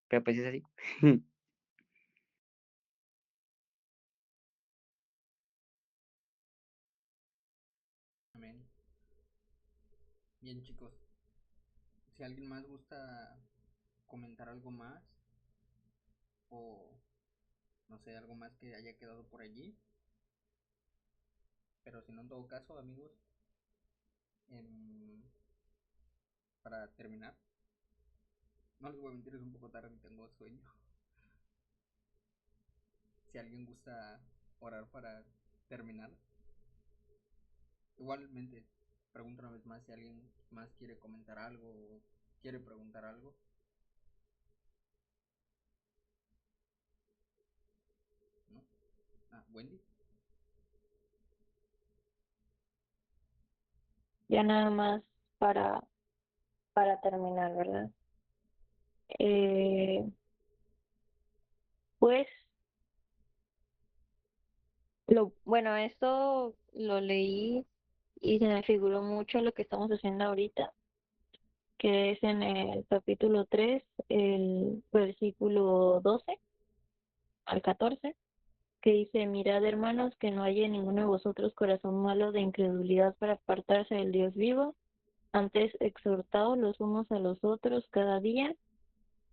pero pues es así. Amén. Bien, chicos. Si alguien más gusta comentar algo más o no sé, algo más que haya quedado por allí. Pero si no, en todo caso, amigos, em, para terminar, no les voy a mentir, es un poco tarde y tengo sueño. Si alguien gusta orar para terminar, igualmente, pregunto una vez más si alguien más quiere comentar algo o quiere preguntar algo. ¿No? Wendy. Ya nada más para, para terminar, ¿verdad? Pues, bueno, esto lo leí y se me figuró mucho lo que estamos haciendo ahorita, que es en el capítulo 3 el versículo 12 al 14, que dice: Mirad, hermanos, que no haya en ninguno de vosotros corazón malo de incredulidad para apartarse del Dios vivo, antes exhortaos los unos a los otros cada día,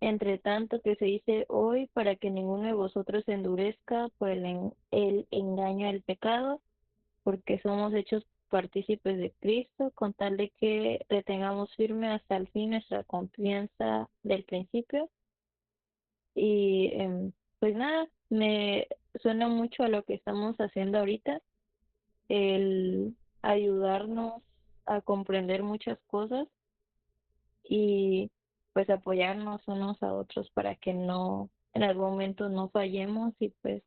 entre tanto que se dice hoy, para que ninguno de vosotros se endurezca por el engaño del pecado, porque somos hechos partícipes de Cristo, con tal de que retengamos firme hasta el fin nuestra confianza del principio. Y pues nada, me suena mucho a lo que estamos haciendo ahorita, el ayudarnos a comprender muchas cosas y pues apoyarnos unos a otros para que no, en algún momento no fallemos y pues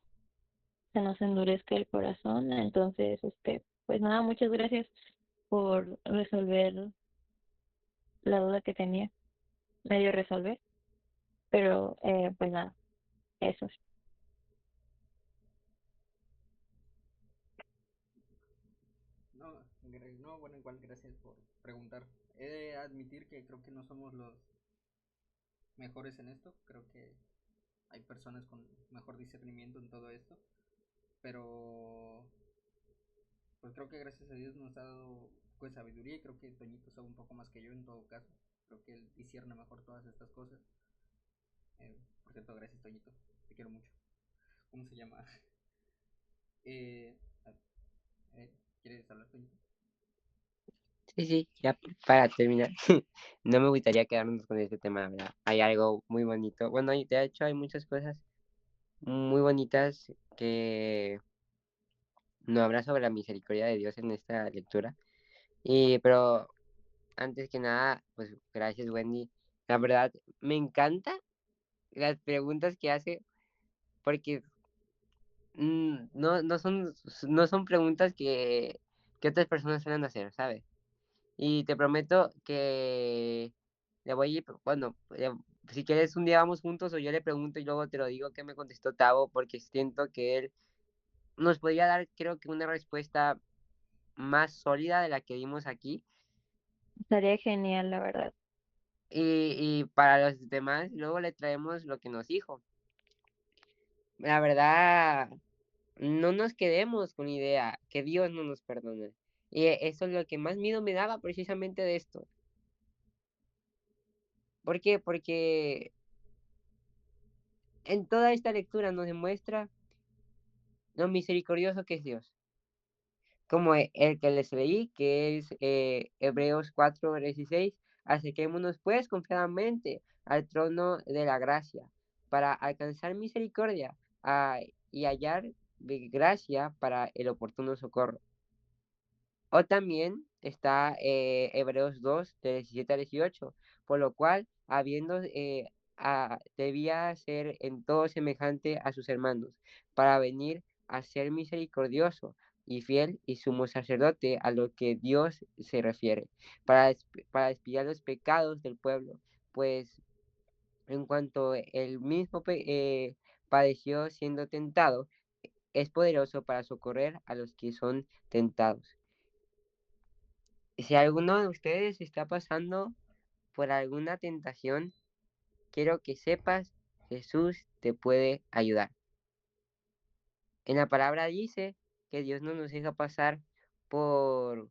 se nos endurezca el corazón. Entonces, pues nada, muchas gracias por resolver la duda que tenía, medio resolver, pero pues nada, eso es. No, bueno, igual gracias por preguntar. He de admitir que creo que no somos los mejores en esto. Creo que hay personas con mejor discernimiento en todo esto. Pero pues creo que gracias a Dios nos ha dado pues sabiduría, y creo que Toñito sabe un poco más que yo en todo caso. Creo que él discierne mejor todas estas cosas. Por cierto, gracias Toñito, te quiero mucho. ¿Cómo se llama? eh, ¿Quieres hablar, Toñito? Sí, ya para terminar, no me gustaría quedarnos con este tema, ¿verdad? Hay algo muy bonito. Bueno, de hecho hay muchas cosas muy bonitas que nos habla sobre la misericordia de Dios en esta lectura. Pero antes que nada, pues gracias, Wendy. La verdad, me encanta las preguntas que hace porque no son preguntas que otras personas suelen hacer, ¿sabes? Y te prometo que le voy a ir, bueno, si quieres un día vamos juntos o yo le pregunto y luego te lo digo que me contestó Tavo, porque siento que él nos podría dar, creo que una respuesta más sólida de la que dimos aquí. Estaría genial, la verdad. Y para los demás, luego le traemos lo que nos dijo. La verdad, no nos quedemos con la idea que Dios no nos perdona. Y eso es lo que más miedo me daba precisamente de esto. ¿Por qué? Porque en toda esta lectura nos demuestra lo misericordioso que es Dios. como el que les leí, que es Hebreos 4:16. Acerquémonos pues confiadamente al trono de la gracia para alcanzar misericordia y hallar gracia para el oportuno socorro. O también está Hebreos 2:17 al 18, por lo cual, habiendo debía ser en todo semejante a sus hermanos, para venir a ser misericordioso y fiel y sumo sacerdote a lo que Dios se refiere, para expiar los pecados del pueblo, pues en cuanto él mismo padeció siendo tentado, es poderoso para socorrer a los que son tentados. Si alguno de ustedes está pasando por alguna tentación, quiero que sepas, Jesús te puede ayudar. En la palabra dice que Dios no nos deja pasar por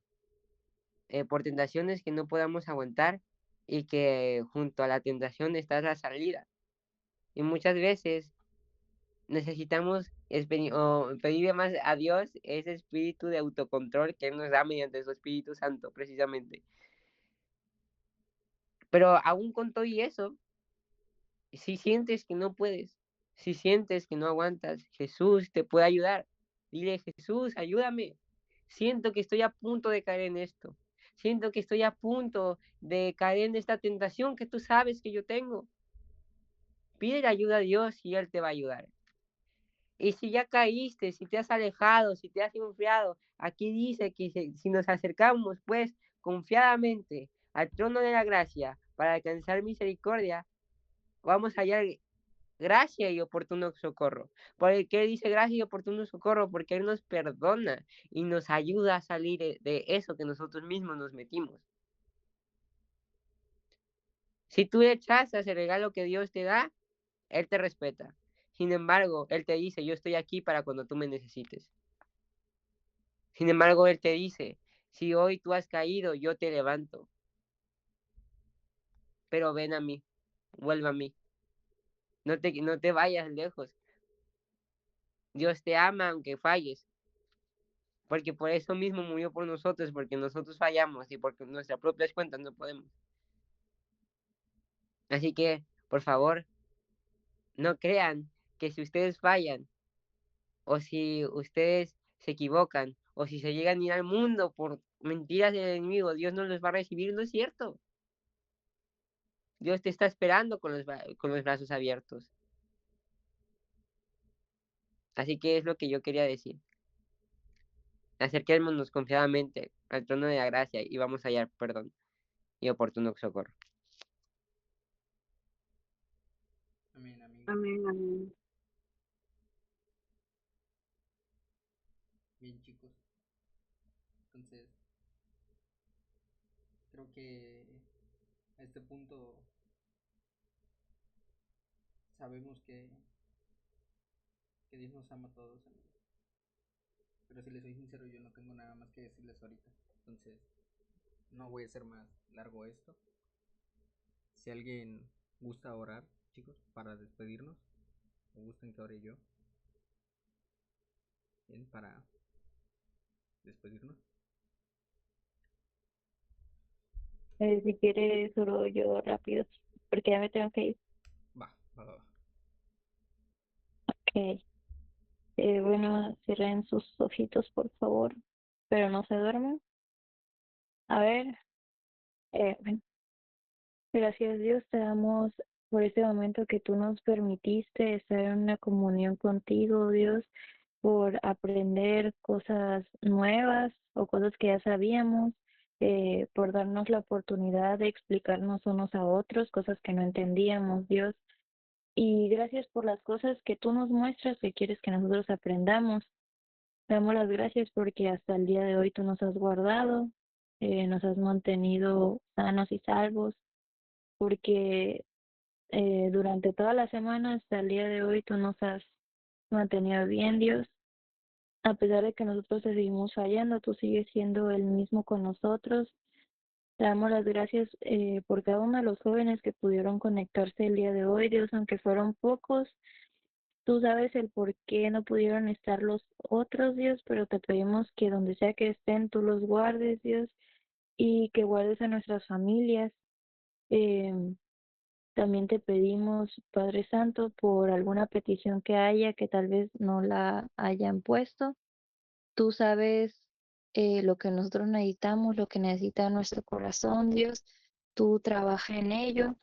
tentaciones que no podamos aguantar y que junto a la tentación está la salida. Y muchas veces necesitamos pedirle más a Dios ese espíritu de autocontrol que Él nos da mediante su Espíritu Santo, precisamente. Pero aún con todo y eso, si sientes que no puedes, si sientes que no aguantas, Jesús te puede ayudar. Dile, Jesús, ayúdame. Siento que estoy a punto de caer en esto. Siento que estoy a punto de caer en esta tentación que tú sabes que yo tengo. Pide ayuda a Dios y Él te va a ayudar. Y si ya caíste, si te has alejado, si te has enfriado, aquí dice que si nos acercamos, pues, confiadamente al trono de la gracia para alcanzar misericordia, vamos a hallar gracia y oportuno socorro. ¿Por qué dice gracia y oportuno socorro? Porque Él nos perdona y nos ayuda a salir de eso que nosotros mismos nos metimos. Si tú rechazas el regalo que Dios te da, Él te respeta. Sin embargo, Él te dice, yo estoy aquí para cuando tú me necesites. Sin embargo, Él te dice, si hoy tú has caído, yo te levanto. Pero ven a mí, vuelve a mí. No te vayas lejos. Dios te ama aunque falles. Porque por eso mismo murió por nosotros, porque nosotros fallamos y porque nuestras propias cuentas no podemos. Así que, por favor, no crean que si ustedes fallan, o si ustedes se equivocan, o si se llegan a ir al mundo por mentiras del enemigo, Dios no los va a recibir. No es cierto. Dios te está esperando con los brazos abiertos. Así que es lo que yo quería decir. Acerquémonos confiadamente al trono de la gracia y vamos a hallar perdón y oportuno socorro. Amén, amén. Amén, amén. Bien, chicos. Entonces, creo que a este punto sabemos que Dios nos ama a todos, amigos. Pero si les soy sincero, yo no tengo nada más que decirles ahorita. Entonces, no voy a hacer más largo esto. Si alguien gusta orar, chicos, para despedirnos, o gustan que ore yo, bien, para despedirnos. Si quieres, solo yo rápido, porque ya me tengo que ir. Va. Ok. Bueno, cierren sus ojitos, por favor, pero no se duerman. A ver, bueno, gracias Dios, te damos por este momento que tú nos permitiste estar en una comunión contigo, Dios, por aprender cosas nuevas o cosas que ya sabíamos, por darnos la oportunidad de explicarnos unos a otros, cosas que no entendíamos, Dios. Y gracias por las cosas que tú nos muestras que quieres que nosotros aprendamos. Te damos las gracias porque hasta el día de hoy tú nos has guardado, nos has mantenido sanos y salvos, porque durante toda la semana hasta el día de hoy tú nos has mantenido bien, Dios. A pesar de que nosotros te seguimos fallando, tú sigues siendo el mismo con nosotros. Te damos las gracias por cada uno de los jóvenes que pudieron conectarse el día de hoy, Dios, aunque fueron pocos. Tú sabes el por qué no pudieron estar los otros, Dios, pero te pedimos que donde sea que estén, tú los guardes, Dios, y que guardes a nuestras familias. Em, También te pedimos, Padre Santo, por alguna petición que haya que tal vez no la hayan puesto. Tú sabes lo que nosotros necesitamos, lo que necesita nuestro corazón, Dios. Tú trabaja en ello.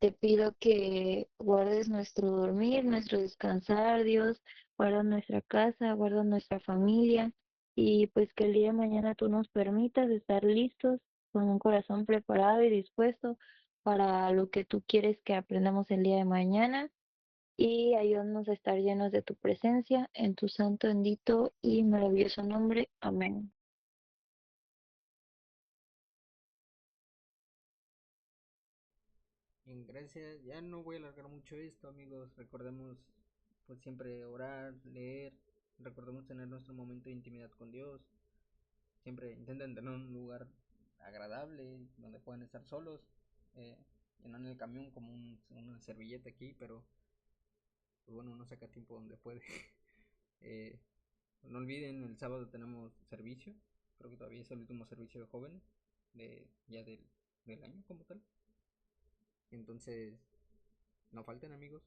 Te pido que guardes nuestro dormir, nuestro descansar, Dios. Guarda nuestra casa, guarda nuestra familia. Y pues que el día de mañana tú nos permitas estar listos, con un corazón preparado y dispuesto para lo que tú quieres que aprendamos el día de mañana. Y ayúdanos a estar llenos de tu presencia, en tu santo, bendito y maravilloso nombre. Amén. Bien, gracias. Ya no voy a alargar mucho esto, amigos. Recordemos pues siempre orar, leer. Recordemos tener nuestro momento de intimidad con Dios. Siempre intenten tener un lugar agradable donde puedan estar solos. Eh, y no en el camión como una servilleta aquí, pero pues bueno, uno saca tiempo donde puede. eh, no olviden, el sábado tenemos servicio. Creo que todavía es el último servicio de jóvenes ya del año como tal. Entonces, no falten, amigos.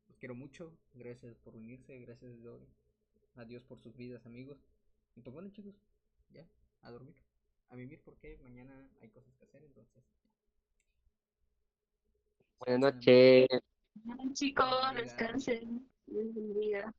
Los quiero mucho. Gracias por unirse. Gracias a Dios por sus vidas, amigos. Y pues bueno, chicos, ya, a dormir. A vivir porque mañana hay cosas que hacer. Entonces, Buenas descansen, amigos. noches. Chicos, Bye, bye. descansen. Dios bendiga.